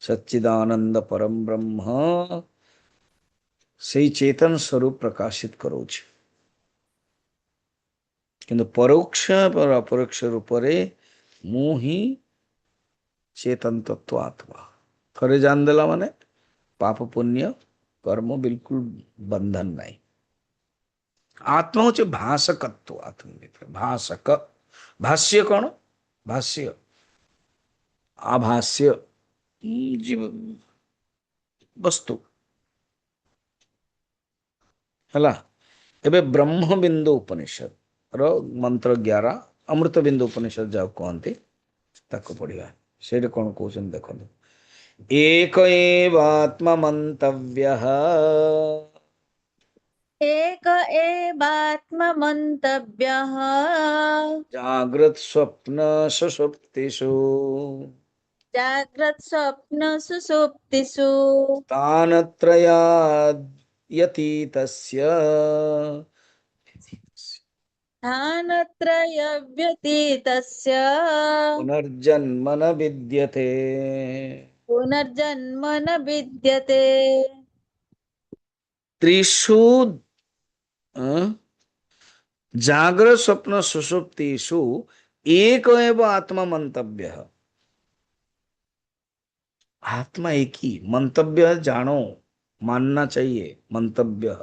सच्चिदानंद परम ब्रह्म से चेतन स्वरूप प्रकाशित करोछि, किंतु परोक्ष और अपरोक्ष रूप रे मु ही चेतन तत्व आत्मा। थरे जान देला माने पाप पुण्य कर्म बिल्कुल बंधन नहीं। आत्मा हूँ भाषकत्व, आत्मनिर्भर भाषक। भाष्य कौन? भाष्य आभाष्य जीव वस्तु है। एबे ब्रह्म बिंदु उपनिषद रो मंत्र 11 अमृत बिंदु उपनिषद जाओ कहते ताको पढ़िया। से कौन कहते देखो, एक एवात्मा मंतव्यः एक एवात्ममन्तव्यः जागृत स्वप्न सुषुप्तिषु जाग्रत् स्वप्न सुषुप्तिषु तानत्रयाद्यतीतस्य स्थानत्रयव्यतीतस्य पुनर्जन्म न विद्यते। पुनर्जन्म न विद्यते। त्रिषु जागृत स्वप्न सुषुप्तिषु एक एव आत्मा मंतव्य। आत्मा एक ही, मंतव्य जानो, मानना चाहिए, मंतव्य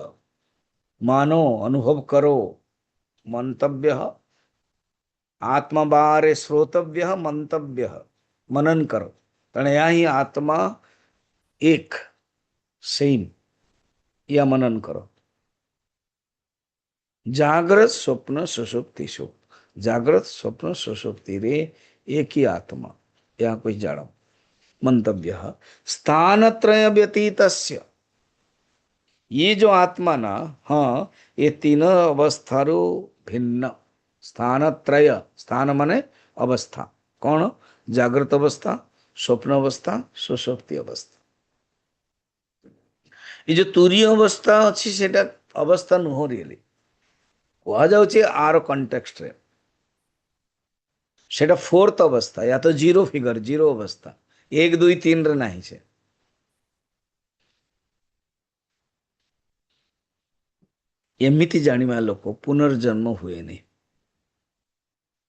मानो, अनुभव करो, मंतव्य आत्मा बारे श्रोतव्य, मंतव्य मनन करो। तने यहाँ ही आत्मा एक सेम या मनन करो। जागृत स्वप्न सुषुप्तिषु, जागृत स्वप्न सुषुप्ति रे एक ही आत्मा, यहाँ कुछ जानो। मंतव्य स्थानत्रय व्यतीतस्य, ये जो आत्मा ना, हाँ, ये तीन अवस्थारु भिन्न। स्थानत्रय, स्थान माने अवस्था, कौन? जागृत अवस्था, स्वप्न अवस्था, सुषुप्ति अवस्था। ये जो तुरीय अवस्था अच्छी सेटा अवस्था नुह रियली कह जाउछि आर कंटेक्स्ट रे, सेटा फोर्थ अवस्था या तो जीरो फिगर, जीरो अवस्था, 1 2 3 रे नहीं छे। ଏମିତି ଜାଣିବା ଲୋକ ପୁନର୍ଜନ୍ମ ହୁଏନି।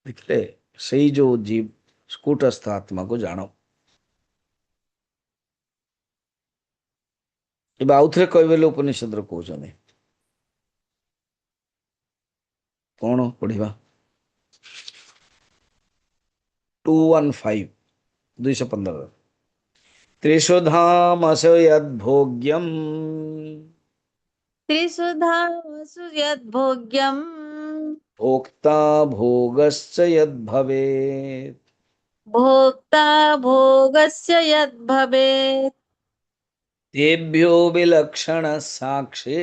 ଦେଖିଲେ, ସେଇ ଯୋଉ ଜୀବ ସ୍କୁଟସ୍ଥ ଆତ୍ମାକୁ ଜାଣ। ଏବେ ଆଉଥରେ କହିବେ ଉପନିଷଦରେ କହୁଛନ୍ତି କଣ ପଢିବା? 215 215 त्रिषुधामसो यद्भोग्यम् त्रिसुधासु यद्भोग्यम् भोक्ता भोगश्च यद्भवेत् भोक्ता भोगस्य यद्भवेत् तेभ्यो विलक्षण साक्षी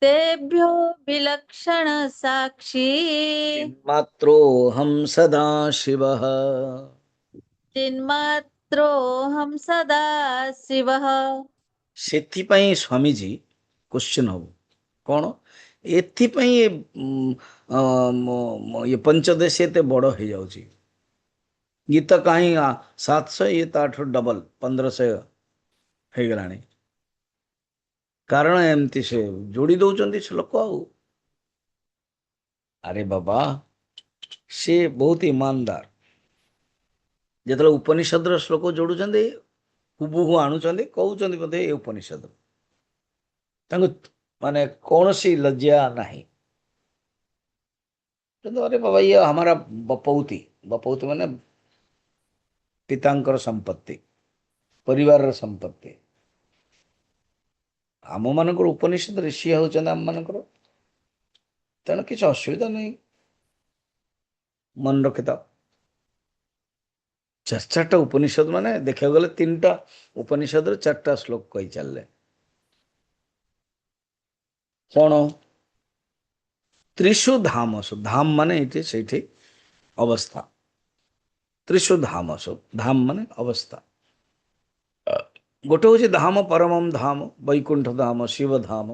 तेभ्यो विलक्षण साक्षी चिन्मात्रोऽहं सदा शिवः। चिन्मात्रोऽहं सदा शिवः। ସେଥିପାଇଁ ସ୍ୱାମୀଜୀ କ୍ୱେଶ୍ଚନ ହବ କଣ, ଏଥିପାଇଁ ଇଏ ପଞ୍ଚଦଶୀ ଏତେ ବଡ ହେଇଯାଉଛି। ଗୀତ କାହିଁ 700, ଇଏ ତାଠୁ ଡବଲ 1500 ହେଇଗଲାଣି। କାରଣ ଏମିତି ସେ ଯୋଡ଼ି ଦଉଛନ୍ତି ଶ୍ଲୋକ। ଆଉ ଆରେ ବାବା, ସେ ବହୁତ ଇମାନଦାର। ଯେତେବେଳେ ଉପନିଷଦର ଶ୍ଲୋକ ଯୋଡୁଛନ୍ତି, ହୁବୁହୁ ଆଣୁଛନ୍ତି, କହୁଛନ୍ତି ବୋଧେ ଏ ଉପନିଷଦ। ତାଙ୍କୁ ମାନେ କୌଣସି ଲଜ୍ଜା ନାହିଁ। କିନ୍ତୁ अरे बाबा, ये हमारा बपौती। बपौती ମାନେ ପିତାଙ୍କର ସମ୍ପତ୍ତି, ପରିବାରର ସମ୍ପତ୍ତି। ଆମମାନଙ୍କର ଉପନିଷଦ ଋଷି ହେଉଛନ୍ତି ଆମମାନଙ୍କର, ତେଣୁ କିଛି ଅସୁବିଧା ନାହିଁ। ମନେ ରଖିଥାଅ, 4ଟା ଉପନିଷଦ ମାନେ ଦେଖିବାକୁ ଗଲେ 3ଟା ଉପନିଷଦରେ 4ଟା ଶ୍ଲୋକ କହି ଚାଲିଲେ। କଣ? ତ୍ରିଷୁ ଧାମସୁ, ଧାମ ମାନେ ଏଇଠି ସେଇଠି ଅବସ୍ଥା। ତ୍ରିଷୁ ଧାମସୁ, ଧାମ ମାନେ ଅବସ୍ଥା। ଗୋଟେ ହଉଛି ଧାମ, ପରମମ୍ ଧାମ, ବୈକୁଣ୍ଠ ଧାମ, ଶିବ ଧାମ।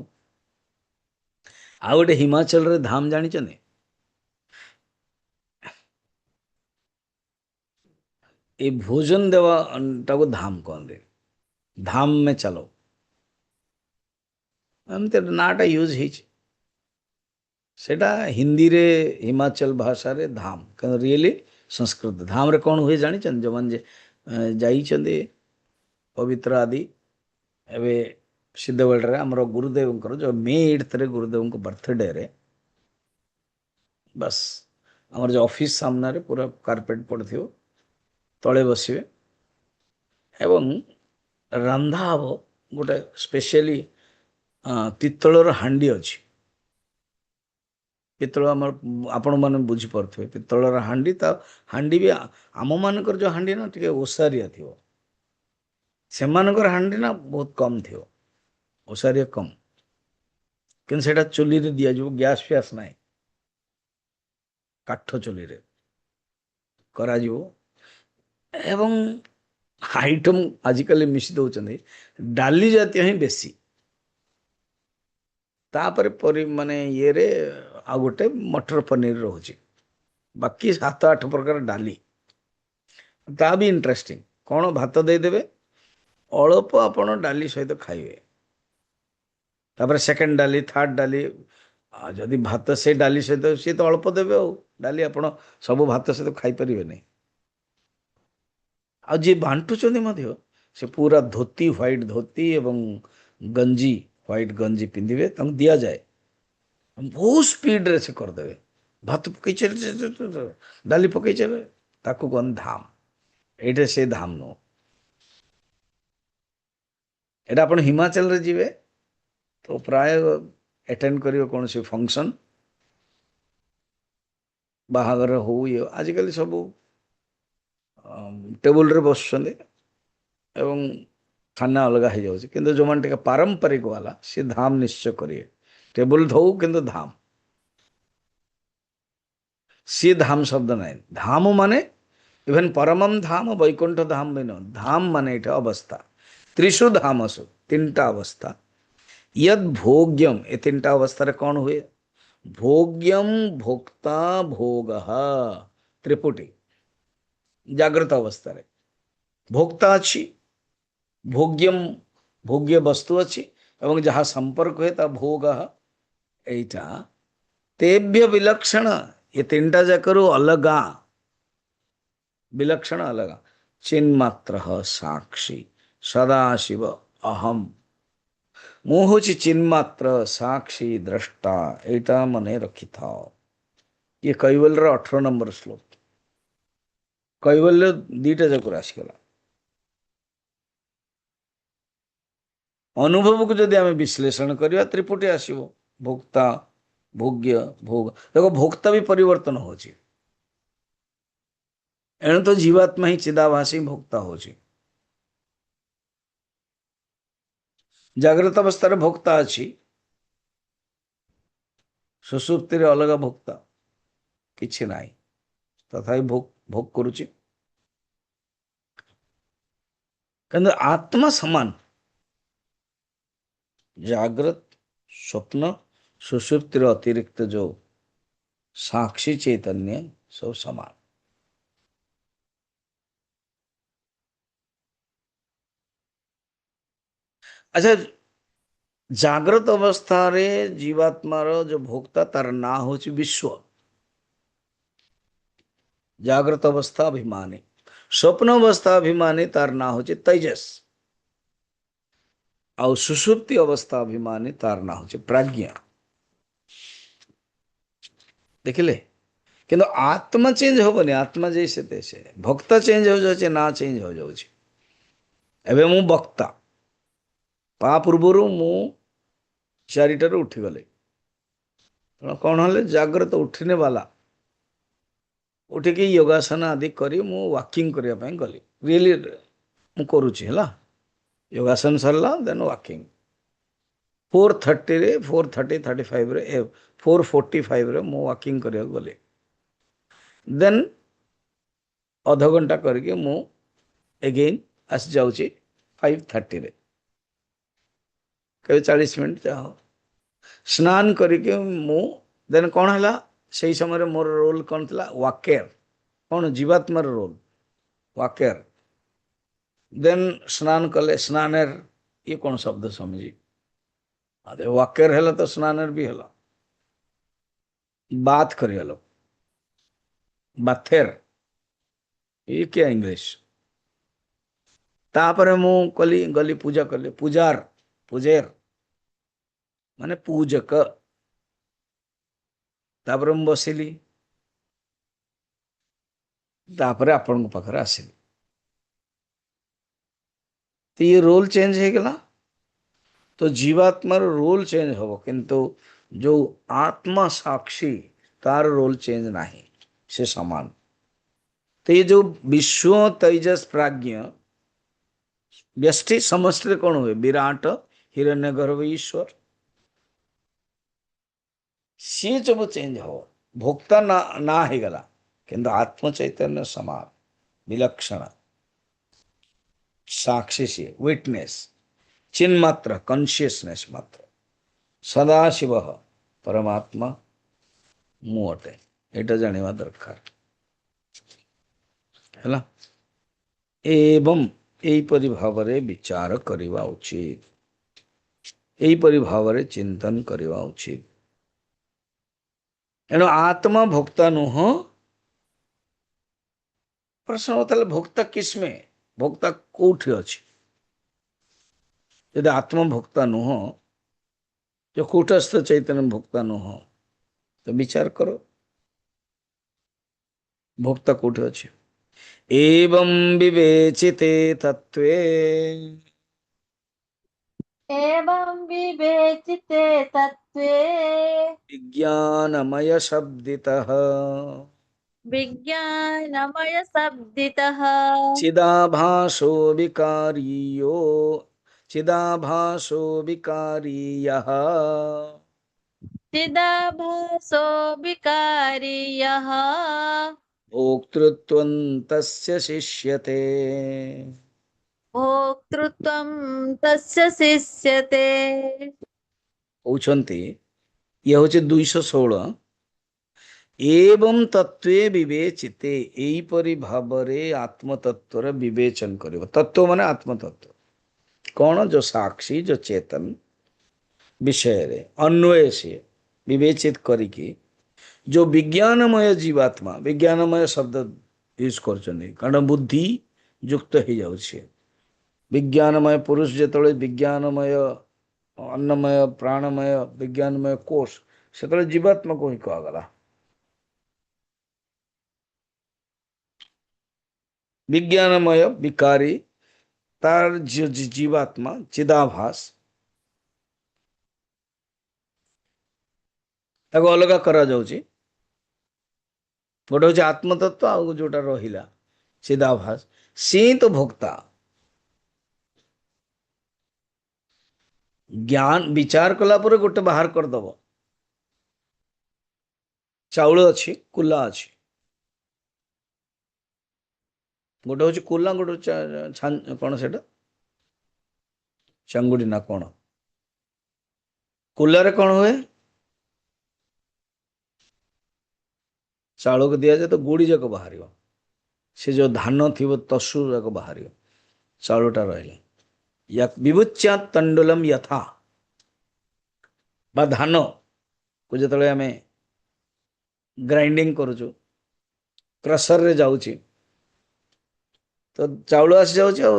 ଆଉ ଗୋଟେ ହିମାଚଳରେ ଧାମ ଜାଣିଛନ୍ତି? ଏ ଭୋଜନ ଦେବାଟାକୁ ଧାମ କହନ୍ତି। ଧାମ ମେ ଚାଲୋ, ଏମିତି ନାଁଟା ୟୁଜ୍ ହେଇଛି। ସେଟା ହିନ୍ଦୀରେ, ହିମାଚଲ ଭାଷାରେ ଧାମ, କିନ୍ତୁ ରିଏଲି ସଂସ୍କୃତ। ଧାମରେ କଣ ହୁଏ ଜାଣିଛନ୍ତି? ଯେଉଁମାନେ ଯାଇଛନ୍ତି ପବିତ୍ର ଆଦି, ଏବେ ସିଦ୍ଧଗଡ଼ରେ ଆମର ଗୁରୁଦେବଙ୍କର ଯେଉଁ ମେ 8ରେ ଗୁରୁଦେବଙ୍କ ବର୍ଥଡେରେ, ବାସ୍ ଆମର ଯେଉଁ ଅଫିସ୍ ସାମ୍ନାରେ ପୁରା କାର୍ପେଟ ପଡ଼ିଥିବ, ତଳେ ବସିବେ ଏବଂ ରନ୍ଧା ହବ। ଗୋଟେ ସ୍ପେଶିଆଲି ପିତ୍ତଳର ହାଣ୍ଡି ଅଛି। ପିତ୍ତଳ ଆମର, ଆପଣମାନେ ବୁଝିପାରୁଥିବେ, ପିତ୍ତଳର ହାଣ୍ଡି। ତା ହାଣ୍ଡି ବି ଆମମାନଙ୍କର ଯେଉଁ ହାଣ୍ଡି ନା ଟିକେ ଓସାରିଆ ଥିବ, ସେମାନଙ୍କର ହାଣ୍ଡି ନା ବହୁତ କମ୍ ଥିବ, ଓସାରିଆ କମ୍। କିନ୍ତୁ ସେଇଟା ଚୁଲିରେ ଦିଆଯିବ, ଗ୍ୟାସ୍ ଫ୍ୟାସ୍ ନାହିଁ, କାଠ ଚୁଲିରେ କରାଯିବ। ଏବଂ ଆଇଟମ୍ ଆଜିକାଲି ମିଶି ଦେଉଛନ୍ତି, ଡାଲି ଜାତୀୟ ହିଁ ବେଶୀ। ତାପରେ ମାନେ ଇଏରେ ଆଉ ଗୋଟେ ମଟର ପନିର ରହୁଛି। ବାକି 7-8 ପ୍ରକାର ଡାଲି। ତା ବି ଇଣ୍ଟରେଷ୍ଟିଂ। କ'ଣ ଭାତ ଦେଇଦେବେ, ଅଳ୍ପ ଆପଣ ଡାଲି ସହିତ ଖାଇବେ। ତାପରେ ସେକେଣ୍ଡ ଡାଲି, ଥାର୍ଡ ଡାଲି। ଆଉ ଯଦି ଭାତ ସେ ଡାଲି ସହିତ, ସିଏ ତ ଅଳ୍ପ ଦେବେ। ଆଉ ଡାଲି ଆପଣ ସବୁ ଭାତ ସହିତ ଖାଇପାରିବେନି। ଆଉ ଯିଏ ବାଣ୍ଟୁଛନ୍ତି ମଧ୍ୟ, ସେ ପୁରା ଧୋତି, ହ୍ୱାଇଟ୍ ଧୋତି ଏବଂ ଗଞ୍ଜି, ହ୍ୱାଇଟ୍ ଗଞ୍ଜି ପିନ୍ଧିବେ, ତାଙ୍କୁ ଦିଆଯାଏ। ବହୁତ ସ୍ପିଡରେ ସେ କରିଦେବେ। ଭାତ ପକେଇଛେ, ଡାଲି ପକେଇଛେ, ତାକୁ କହନ୍ତି ଧାମ। ଏଇଟା ସେ ଧାମ ନୁହଁ। ଏଇଟା ଆପଣ ହିମାଚଳରେ ଯିବେ ତ ପ୍ରାୟ ଆଟେଣ୍ଡ କରିବେ କୌଣସି ଫଙ୍କସନ୍, ବାହାଘର ହଉ, ଇଏ ଆଜିକାଲି ସବୁ ଟେବୁଲରେ ବସୁଛନ୍ତି ଏବଂ ଖାନା ଅଲଗା ହେଇଯାଉଛି। କିନ୍ତୁ ଯେଉଁମାନେ ଟିକେ ପାରମ୍ପରିକ ବାଲା, ସେ ଧାମ ନିଶ୍ଚୟ କରିବେ। ଟେବୁଲ ଧଉ, କିନ୍ତୁ ଧାମ। ସିଏ ଧାମ ଶବ୍ଦ ନାହିଁ। ଧାମ ମାନେ ଇଭେନ୍ ପରମମ୍ ଧାମ, ବୈକୁଣ୍ଠ ଧାମ ବି ନୁହଁ। ଧାମ ମାନେ ଏଇଟା ଅବସ୍ଥା। ତ୍ରିଷୁ ଧାମସୁ, 3ଟା ଅବସ୍ଥା। ୟଦ୍ ଭୋଗ୍ୟମ୍, ଏ 3ଟା ଅବସ୍ଥାରେ କ'ଣ ହୁଏ? ଭୋଗ୍ୟମ୍, ଭୋକ୍ତା, ଭୋଗଃ, ତ୍ରିପୁଟି। ଜାଗ୍ରତ ଅବସ୍ଥାରେ ଭୋକ୍ତା ଅଛି, ଭୋଗ୍ୟମ୍ ଭୋଗ୍ୟ ବସ୍ତୁ ଅଛି, ଏବଂ ଯାହା ସମ୍ପର୍କ ହୁଏ ତା ଭୋଗ ଏଇଟା ତେଭ୍ୟ ବିଲକ୍ଷଣ ଏ ତିନିଟା ଯାକରୁ ଅଲଗା ବିଲକ୍ଷଣ ଅଲଗା ଚିନ୍ମାତ୍ର ସାକ୍ଷୀ ସଦାଶିବ ଅହମ୍ ମୁଁ ହଉଛି ଚିନ୍ମାତ୍ର ସାକ୍ଷୀ ଦ୍ରଷ୍ଟା ଏଇଟା ମନେ ରଖିଥାଅ। ये कैवल्यर 18 नंबर श्लोक कैवल्य दीटा जाक आसीगला अनुभव को जदि आम विश्लेषण करवा त्रिपुटी आसो भोक्ता भोग्य भोग देखो भोक्ता भी परिवर्तन होची एणु तो जीवात्मा ही चिदाभासी भोक्ता होची जागृत अवस्था भोक्ता अच्छी सुसुप्ति अलग भोक्ता किछि नाई तथापि भोग भोग करुची किंतु आत्मा समान जागृत स्वप्न सुषुप्तिर अतिरिक्त जो साक्षी चैतन्य सब समान। अच्छा जागृत अवस्था रे जीवात्मार जो भोक्ता तार ना होची विश्व जागृत अवस्था अभिमानी स्वप्न अवस्था अभिमानी तार ना होची तेजस और सुषुप्ति अवस्था अभिमानी तार ना होची प्राज्ञा देखिले किंतु आत्मा चेंज होबनी आत्मा जैसे तैसे भोक्ता चेंज हो जाए ना चेंज हो जाउची एबे मु भोक्ता पा पूर्व मु 4टार उठी गले कौन हले जागृत उठने वाला उठिकी योगासन आदि करी मु वॉकिंग करिया पई गली रियली मु करूची हला योगासन सरला देन वॉकिंग 4:30 रे 4:30 35 रे 4:45 रे मु वॉकिंग करिया गले देन आधा घंटा करके मु अगेन आस जाउची 5:30 रे कभी 40 मिनट जाओ स्नान करके मु देन कौन है से समय मोर रोल कौन था वाकेर कौन जीवात्मार रोल वाकेर देन स्नान कले स्नानेर ये कौन शब्द समझी अरे वाकेर है तो स्नानेर भी है बात करिए बाथेर ये क्या इंग्लिश तापर मु कली गली पूजा कली पूजार पूजेर माने पूजक तापर मु बसिली तापर आपण पाखरे आसिली तो ये रोल चेंज हो गला तो जीवात्मार रोल चेंज हो किंतु जो आत्मा साक्षी तार रोल चेंज नहीं से समान तो ये जो विश्व तेजस प्राज्ञ व्यष्टि समष्टि कौन हुए विराट हिरण्यगर्भ ईश्वर सी जब चेंज हो भोक्ता ना हो गला किंतु आत्म चैतन्य समान विलक्षण साक्षी से विटनेस चिन्ह मात्र कॉन्शियसनेस मात्र सदाशिव परमात्मा मु अटे एटा जानिबा दरकार हैला एवं एपरि भावरे विचार करिवा उचित एपरि भावरे चिंतन करिवा उचित एणु आत्मा भोक्ता नुह प्रश्न होता है भोक्ता किसमें भोक्ता कोठी अछि यदि आत्मा भोक्ता नुह जो कूटस्थ चैतन्य भोक्ता नुह तो विचार करो भोक्ता कोठी अछि एवं विवेचिते तत्वे एवं विवेचिते तत्त्वे विज्ञानमय शब्दितः विज्ञानमय शब्दितः चिदाभासो विकारीयो चिदाभासो विकारीयः चिदाभासो विकारी यः भोक्तृत्वं तस्य शिष्यते भोक्तृत्वं तस्य शिष्यते कौचंती ये होचे 216 एवं तत्वे विवेचिते एई परि भावरे आत्मतत्वर विवेचन करिव तत्व माने आत्मतत्व कौन जो साक्षी जो चेतन विषय रे अन्वय से विवेचित करिकी जो विज्ञानमय जीवात्मा विज्ञानमय शब्द यूज करछन्ती कारण बुद्धि युक्त हो जाउछे विज्ञानमय पुरुष जेतळे विज्ञानमय अन्नमय प्राणमय विज्ञानमय कोश सेतळे जीवात्मा को ही कहगला विज्ञानमय विकारी तार जीवात्मा चिदाभास ताको अलग करा जाउछी गोटे हूँ आत्मतत्व आउ जोटा रहिला चिदाभास सी तो भोक्ता ज्ञान विचार कला पर गोटे बाहर करदब चाउल अच्छी कुला अच्छी गोटे हूँ कुला गोटे कौन से चांगुड़ी ना कौन कुलारे कौन हुए चाउल को दिया जाए तो गुड़ी जाक बाहर से जो धान थी तसु जाक बाहर चाउलटा रहा विभुच्या तंडुलम यथा बा धान को जो आम ग्राइंडिंग करुचु क्रसर रे जाउची तो चाउल आसी जाउची आ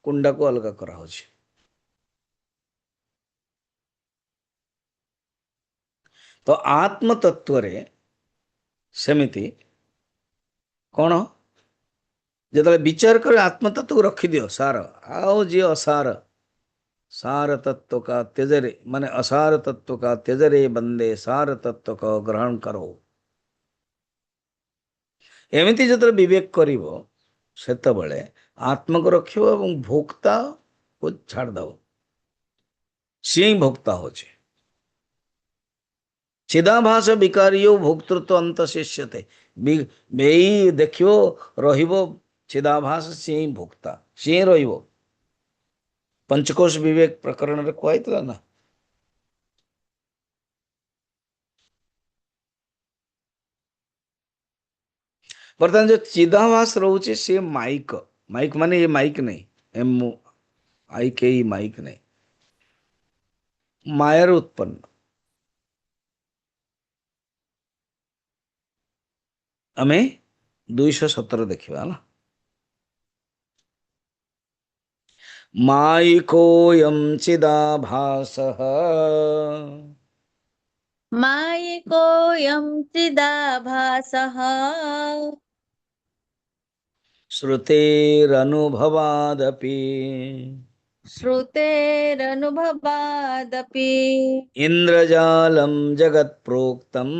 कुंडा को अलग करा होची तो आत्म तत्व रे सेमिति कौन जो विचार कर आत्म तत्व को रखी दियो सार आओ जी असार सार तत्व का त्यजरे माने असार तत्व का त्यजरे बंदे सार तत्व का ग्रहण करो एमिति जो विवेक करिवो सेतबेले आत्मा को रखियो एवं भोक्ता को छाड़ दो सी भोक्ता होचे चिदाभास विकारियो भोक्तृत्व अंत शिष्यते बेई देखियो रहिबो चिदाभास सी भोक्ता सी रहिबो पंचकोश विवेक प्रकरण रे कहैतला ना बर्तमान जो चिदाभास रोचे से माइक माइक माने ये माइक नहीं MIK माइक नहीं मायर उत्पन्न आमे 217 देखिबा ना माइकोऽयं चिदाभासः मायिकोऽयं चिदाभासः श्रुतेरनुभवादपि श्रुतेरनुभवादपि इन्द्रजालं जगत्प्रोक्तम्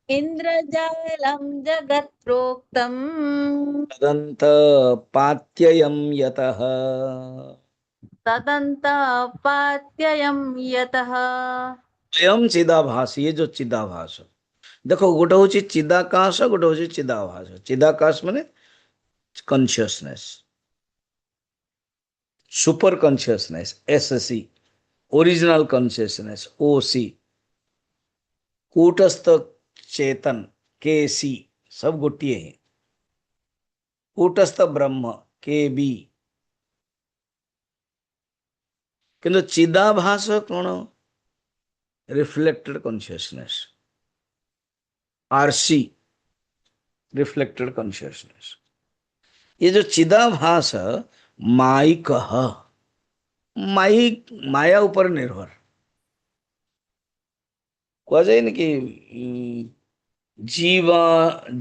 इन्द्रजालं जगत्प्रोक्तम् तदन्तपात्ययं यतः तदन्तपात्ययं यतः अयम चिदाभास ये जो चिदाभास देखो गोटे हूँ चिदाकाश गोटे हूँ चिदाभास चिदाकाश माने consciousness super consciousness SC original consciousness OC कूटस्थ चेतन KC सब गोटिए हैं कूटस्थ ब्रह्म KB किंतु चिदाभास कौन reflected consciousness RC reflected consciousness ये जो चिदाभास माइक माइक माया ऊपर निर्भर कह जाए न कि जीव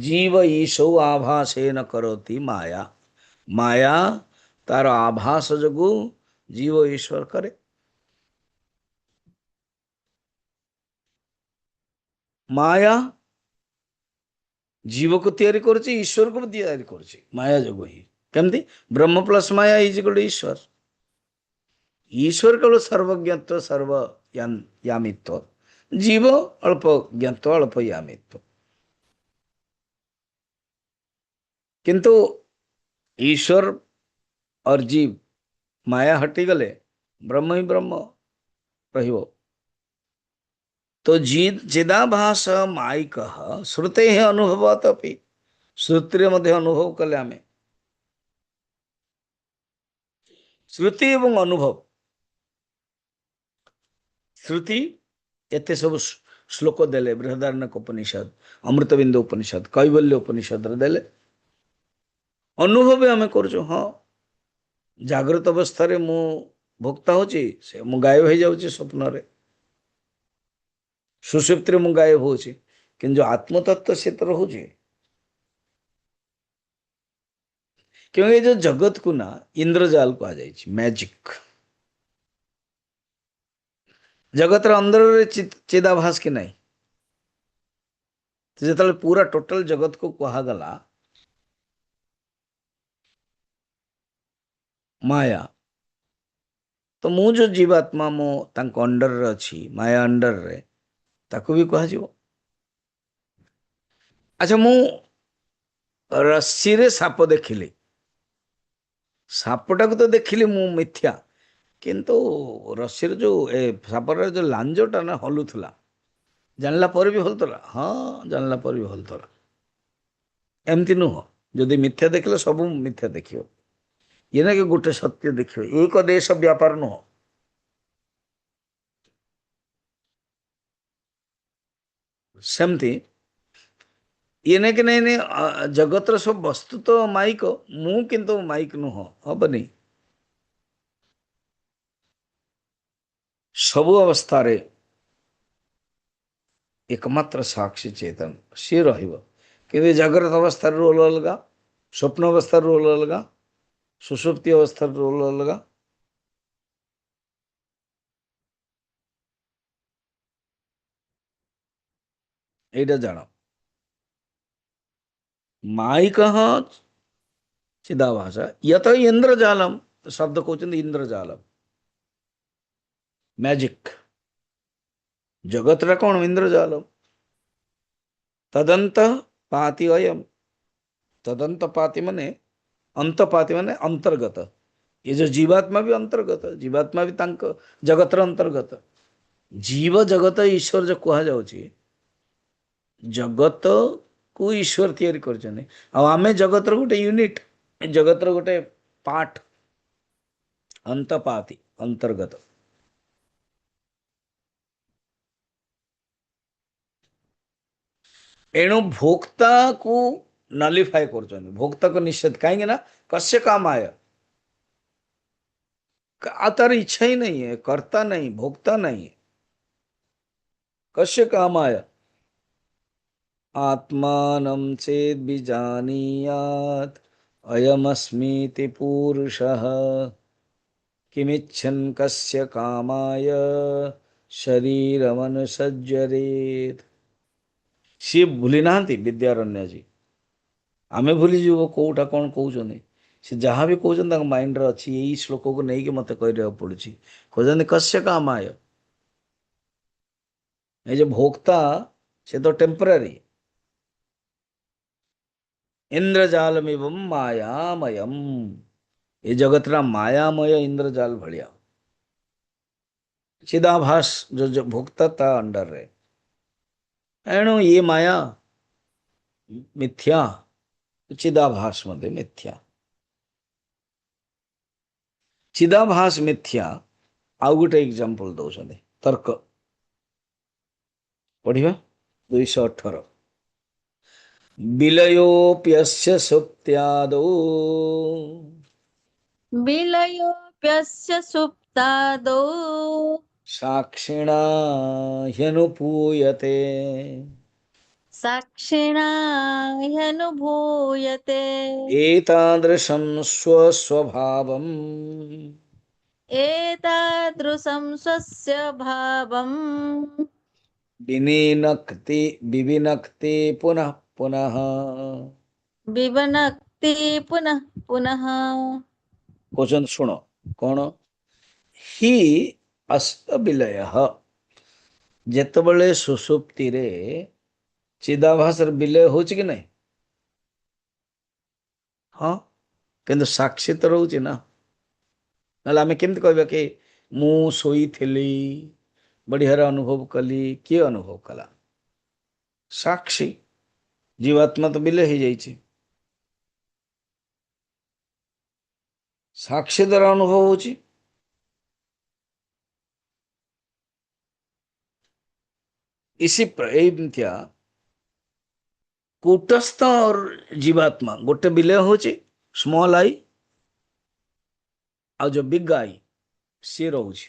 जीव ईशो आभासे न करोति माया माया तार आभास जगु जीव ईश्वर करे माया जीव को तैयारी करुच्ची ईश्वर को तैयारी करुच्ची माया जगु ही केमती ब्रह्म प्लस माया इज इक्वल टू ईश्वर ईश्वर केवल सर्वज्ञत्व सर्व यामित्व जीव अल्प ज्ञत्व अल्प यामित्व किंतु ईश्वर और जीव माया हटी गले ब्रह्म ही ब्रह्म रहिबो तो चिदाभास माइक श्रुते ही अनुभवात अपि श्रुति मध्य अनुभव कले आमे श्रुति एवं अनुभव श्रुति एते सब श्लोक देले बृहदारण्यक उपनिषद अमृतबिंदु उपनिषद कैवल्य उपनिषद देले अनुभव आम कर हाँ जागृत अवस्था मु भोक्ता होची से मु गायब हो जाऊँ स्वप्न रे सुषुप्ति मु गायब होची किंतु आत्मतत्व से तो रोचे क्योंकि जो जगत को ना इंद्रजाल कह मैजिक जगत अंदर चिदाभास कि नहीं तो जो पूरा टोटल जगत को कहगला माया तो मु जो जीवात्मा मो तांको अंडर रे अछि माया अंडर रे ताको भी कह जीवो अच्छा मु रस्सी रे साप देखिली सापटा को तो देखिली मु मिथ्या किंतु रस्सी रे जो ए सापर जो लांजटा ना हलुथला जानला पर भी हलुथला हाँ जानला पर भी हलुथला एमती नुह जदि मिथ्या देखले सब मिथ्या देखियो ये ना कि गोटे सत्य देखियो एक देश व्यापार नुह सेमती ये ना कि नहीं नहीं जगतर सब वस्तु तो माइक मु किंतु माइक नुह हबनी सबु अवस्था रे एकमात्र साक्षी चेतन सी रहिबो कि जाग्रत अवस्था रोल अलगा स्वप्न अवस्था रोल अलगा सुषुप्ति अवस्था रोल अलगा एटा जान माइक चिदाभास यत इंद्रजालम शब्द कहते इंद्रजालम मैजिक जगत रा कौन इंद्रजालम तदंत पाति अयम तदंत पाति माने अंत पाति माने अंतर्गत ये जो जीवात्मा भी अंतर्गत जीवात्मा भी तांक जगत अंतर्गत जीव जगत ईश्वर जो कह जाउची जगत को ईश्वर तैयारी करछने आमे जगत रो गोटे यूनिट जगत रो गोटे पार्ट अंतपाती अंतर्गत एणु भोक्ता को नलिफाई कर भोक्ता को निषेध कहीं ना कस्य काम आय तार इच्छा ही नहीं है कर्ता नहीं भोक्ता नहीं कस्य काम आय आत्मानं चेद बीजानीयात अयमस्मीति पुरुषः किमिच्छन् कस्य कामाय शरीरमनुसज्जरेत् सी भूली ना विद्यारण्य जी आमे भूली जीव कोटा कौन कहते से जहाँ भी कहते माइंड रे अच्छी यही श्लोक को नहीं मत कह पड़ू कहते कस्य काम आय ये जो भोक्ता से तो टेम्पररी इंद्रजालमिव मायामयम ये जगत रा मायामय इंद्रजाल भलिया चिदाभास जो भोक्ता था अंडर रे एणु ये माया मिथ्या चिदाभास मध्य मिथ्या चिदाभास मिथ्या आउ गोटे एग्जांपल दौरान तर्क पढ़िबा 218 विलयोप्यस्य सुप्त्यादौ विलयोऽप्यस्य सुप्तादौ साक्षिणा ह्यनुपूयते साक्षिणा ह्यनुभूयते एतादृशं स्वस्वभावम् एतादृशं स्वस्य भावम् विनिनक्ति विविनक्ति पुनः पुनः विवनक्ति पुनः पुनः क्वेश्चन सुनो कौन ही अस्त विलय जेतबले सुसुप्ति रे चिदाभास विलय हो कि नहीं हाँ किंतु साक्षी तो रोचे ना ना आम केमती कहबा कि मु सोई थी बढ़िया अनुभव कली किए अनुभव कला साक्षी जीवात्मा तो विलय हो जाइए साक्षी द्वारा अनुभव होची ଏମିତିଆ କୂଟସ୍ଥ और जीवात्मा गोटे ବିଲୟ ହଉଛି ସ୍ମଲ୍ ଆଇ, ଆଉ ଯୋଉ ବିଗ୍ ଆଇ ସିଏ ରହୁଛି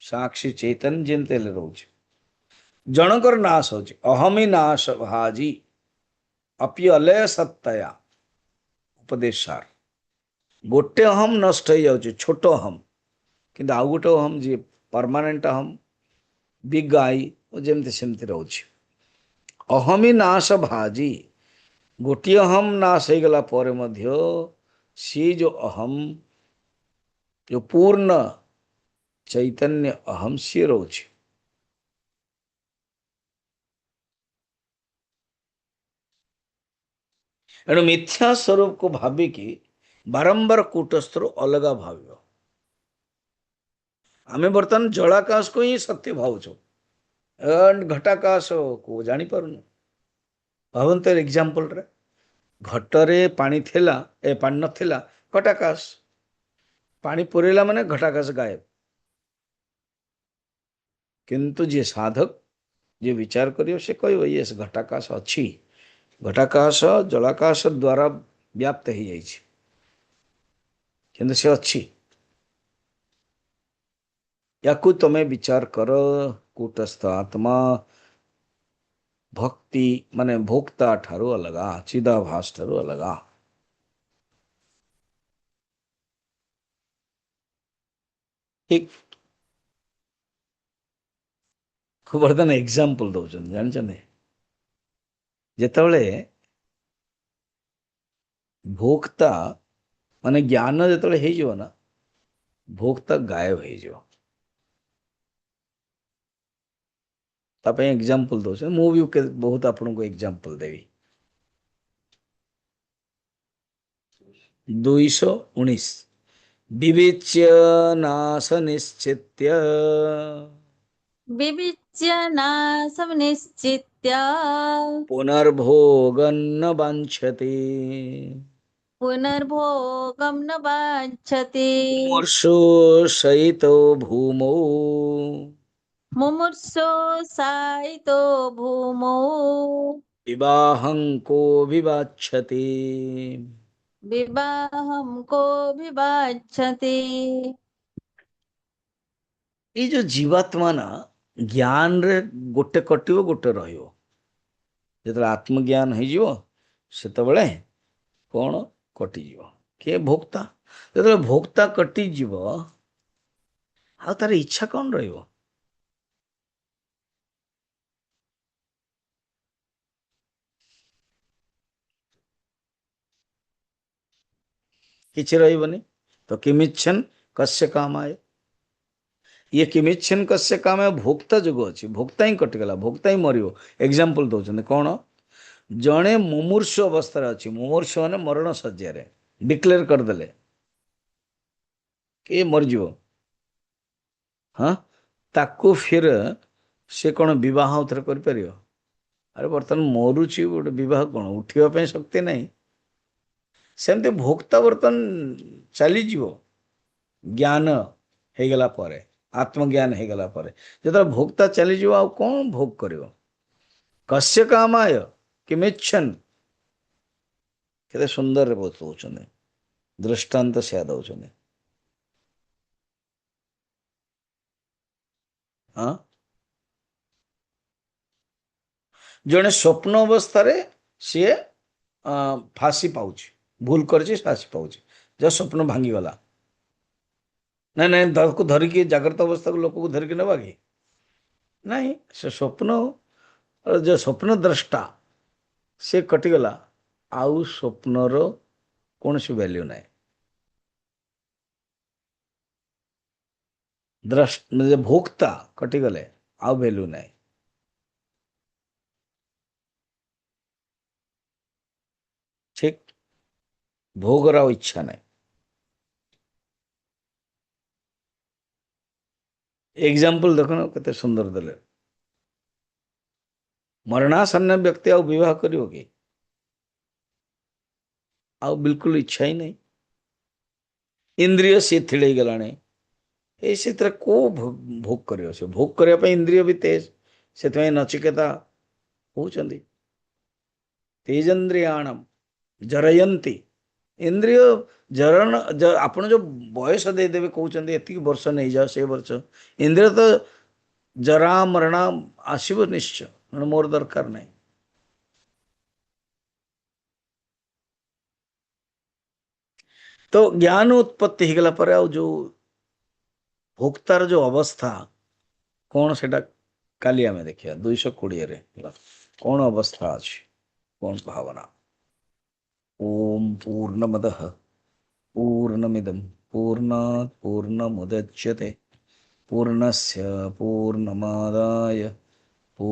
ସାକ୍ଷୀ ଚୈତନ୍ୟ ଯେମିତି ହେଲେ ରହୁଛି। ଜଣଙ୍କର ନାଶ ହଉଛି ଅହମି ନାଶ ଭାଜି ଅପ୍ୟଲୟ ସତ୍ତୟା ଉପଦେଶ ସାର। ଗୋଟେ ଅହମ ନଷ୍ଟ ହେଇଯାଉଛି, ଛୋଟ ଅହମ, କିନ୍ତୁ ଆଉ ଗୋଟେ ଅହମ ଯିଏ ପରମାନେଣ୍ଟ ଅହମ ବିଗ୍ ଆଇ ଯେମିତି ସେମିତି ରହୁଛି। ଅହମି ନାଶ ଭାଜି, ଗୋଟିଏ ଅହମ ନାଶ ହେଇଗଲା ପରେ ମଧ୍ୟ ସିଏ ଯୋଉ ଅହମ, ଯୋଉ ପୂର୍ଣ୍ଣ ଚୈତନ୍ୟ ଅହମ ସିଏ ରହୁଛି। ଏଣୁ ମିଥ୍ୟା ସ୍ୱରୂପକୁ ଭାବିକି ବାରମ୍ବାର କୂଟସ୍ଥରୁ ଅଲଗା ଭାବିବ। ଆମେ ବର୍ତ୍ତମାନ ଜଳାକାଶକୁ ହିଁ ସତ୍ୟ ଭାବୁଛୁ, ଘଟାକାଶକୁ ଜାଣିପାରୁନୁ। ଭାବନ୍ତୁ ଏକ୍ଜାମ୍ପଲରେ ଘଟରେ ପାଣି ଥିଲା, ପାଣି ନଥିଲା, ଘଟାକାଶ। ପାଣି ପୁରେଇଲା ମାନେ ଘଟାକାଶ ଗାୟବ। କିନ୍ତୁ ଯିଏ ସାଧକ, ଯିଏ ବିଚାର କରିବ, ସେ କହିବ ୟେସ୍ ଘଟାକାଶ ଅଛି, ଘଟାକାଶ ଜଳାକାଶ ଦ୍ୱାରା ବ୍ୟାପ୍ତ ହେଇଯାଇଛି, କିନ୍ତୁ ସେ ଅଛି। ୟାକୁ ତମେ ବିଚାର କର। କୂଟସ୍ଥ ଆତ୍ମା ଭକ୍ତି ମାନେ ଭୋକ୍ତା ଠାରୁ ଅଲଗା, ଚିଦାଭାସ ଠାରୁ ଅଲଗା। ଠିକ ବର୍ତ୍ତମାନ ଏକ୍ଜାମ୍ପଲ ଦଉଛନ୍ତି, ଜାଣିଛନ୍ତି ଯେତେବେଳେ ଭୋକ୍ତା ମାନେ ଜ୍ଞାନ ଯେତେବେଳେ ହେଇଯିବ ନା, ଭୋକ୍ତା ଗାୟବ ହେଇଯିବ। ତା ପାଇଁ ଏକ୍ଜାମ୍ପଲ ଦଉଛନ୍ତି, ମୁଁ ବି ବହୁତ ଆପଣଙ୍କୁ ଏକ୍ଜାମ୍ପଲ ଦେବି। 219 विविच्य नाश निश्चित्य विविच्य नाशं निश्चित्य पुनर्भोगन्न वाञ्छति पुनर्भोगं न वाञ्छति मुमूर्षु सहितो भूमौ मुमुर्षो सायितो भूमौ विवाहं को विवाच्छति। विवाहं को विवाञ्छति। ये जो जीवात्मा ना ज्ञान रे गोटे कटिव गोटे रहियो। ଯେତେବେଳେ ଆତ୍ମଜ୍ଞାନ ହେଇଯିବ ସେତେବେଳେ କଣ କଟିଯିବ, କିଏ ଭୋକ୍ତା। ଯେତେବେଳେ ଭୋକ୍ତା କଟିଯିବ ଆଉ ତାର ଇଚ୍ଛା କଣ ରହିବ? କିଛି ରହିବନି। ତ କିମିଚ୍ଛନ୍ କସ୍ୟ କାମାୟ, ଇଏ କିମିଚ୍ଛନ୍ କସ୍ୟ କାମାୟ ଭୋକ୍ତା ଯୋଗ ଅଛି, ଭୋକ୍ତା ହିଁ କଟିଗଲା, ଭୋକ୍ତା ହିଁ ମରିବ। ଏକ୍ଜାମ୍ପଲ ଦଉଛନ୍ତି କଣ? ଜଣେ ମୁମୂର୍ଷୁ ଅବସ୍ଥାରେ ଅଛି, ମୁମୂର୍ଷୁ ମାନେ ମରଣ ଶଯ୍ୟାରେ, ଡିକ୍ଲେୟାର କରିଦେଲେ କି ମରିଯିବ, ହଁ, ତାକୁ ଫିର ସେ କଣ ବିବାହ ଥରେ କରିପାରିବ? ଆରେ ବର୍ତ୍ତମାନ ମରୁଛି, ଗୋଟେ ବିବାହ କଣ ଉଠିବା ପାଇଁ ଶକ୍ତି ନାହିଁ। ସେମିତି ଭୋକ୍ତା ବର୍ତ୍ତମାନ ଚାଲିଯିବ ଜ୍ଞାନ ହେଇଗଲା ପରେ, ଆତ୍ମଜ୍ଞାନ ହେଇଗଲା ପରେ। ଯେତେବେଳେ ଭୋକ୍ତା ଚାଲିଯିବ ଆଉ କଣ ଭୋଗ କରିବ? କସ୍ୟ କାମାୟ କିମିଚ୍ଛନ୍, କେତେ ସୁନ୍ଦରରେ ବତଉଛନ୍ତି, ଦୃଷ୍ଟାନ୍ତ ସେୟା ଦଉଛନ୍ତି। ହଁ, ଜଣେ ସ୍ୱପ୍ନ ଅବସ୍ଥାରେ ସିଏ ଫାଶୀ ପାଉଛି, ଭୁଲ କରିଛି, ଫାଶୀ ପାଉଛି, ଯେ ସ୍ୱପ୍ନ ଭାଙ୍ଗିଗଲା। ନାଇଁ ନାଇଁ, ତାକୁ ଧରିକି ଜାଗ୍ରତ ଅବସ୍ଥାକୁ ଲୋକକୁ ଧରିକି ନେବା କି? ନାଇଁ, ସେ ସ୍ୱପ୍ନ ଯେ ସ୍ୱପ୍ନ ଦ୍ରଷ୍ଟା ସେ କଟିଗଲା, ଆଉ ସ୍ୱପ୍ନର କୌଣସି ଭ୍ୟାଲ୍ୟୁ ନାହିଁ। ଭୋକ୍ତା କଟିଗଲେ ଆଉ ଭ୍ୟାଲ୍ୟୁ ନାହିଁ। ଠିକ, ଭୋଗର ଆଉ ଇଚ୍ଛା ନାହିଁ। ଏକ୍ଜାମ୍ପଲ ଦେଖୁନ କେତେ ସୁନ୍ଦର ଦେଲେ। ମରଣାସନ୍ନ ବ୍ୟକ୍ତି ଆଉ ବିବାହ କରିବ କି? ଆଉ ବିଲକୁଲ ଇଚ୍ଛା ହିଁ ନାହିଁ। ଇନ୍ଦ୍ରିୟ ଶିଥିଳ ହେଇଗଲାଣି, ଏଇ ସେଥିରେ କୋଉ ଭୋଗ କରିବ? ସେ ଭୋଗ କରିବା ପାଇଁ ଇନ୍ଦ୍ରିୟ ବି ତେଜ, ସେଥିପାଇଁ ନଚିକେତା କହୁଛନ୍ତି ତେଜେନ୍ଦ୍ରିୟାଣମ ଜରୟନ୍ତି। ଇନ୍ଦ୍ରିୟ ଜରଣ ଆପଣ ଯୋଉ ବୟସ ଦେଇଦେବେ କହୁଛନ୍ତି ଏତିକି ବର୍ଷ ନେଇଯାଅ, ସେ ବର୍ଷ ଇନ୍ଦ୍ରିୟ ତ ଜରା ମରଣ ଆସିବ ନିଶ୍ଚୟ, ମୋର ଦରକାର ନାହିଁ। ତ ଜ୍ଞାନ ଉତ୍ପତ୍ତି ହେଇଗଲା ପରେ ଆଉ ଯୋଉ ଭୋକ୍ତାର ଯୋଉ ଅବସ୍ଥା କଣ, ସେଟା କାଲି ଆମେ ଦେଖିବା 220ରେ କଣ ଅବସ୍ଥା ଅଛି, କଣ ଭାବନା। ଓମ୍ ପୂର୍ଣ୍ଣମଦଃ ପୂର୍ଣ୍ଣମିଦಂ ପୂର୍ଣ୍ଣାତ୍ ପୂର୍ଣ୍ଣମୁଦଚ୍ୟତେ ପୂର୍ଣ୍ଣସ୍ୟ ପୂର୍ଣ୍ଣମାଦାୟ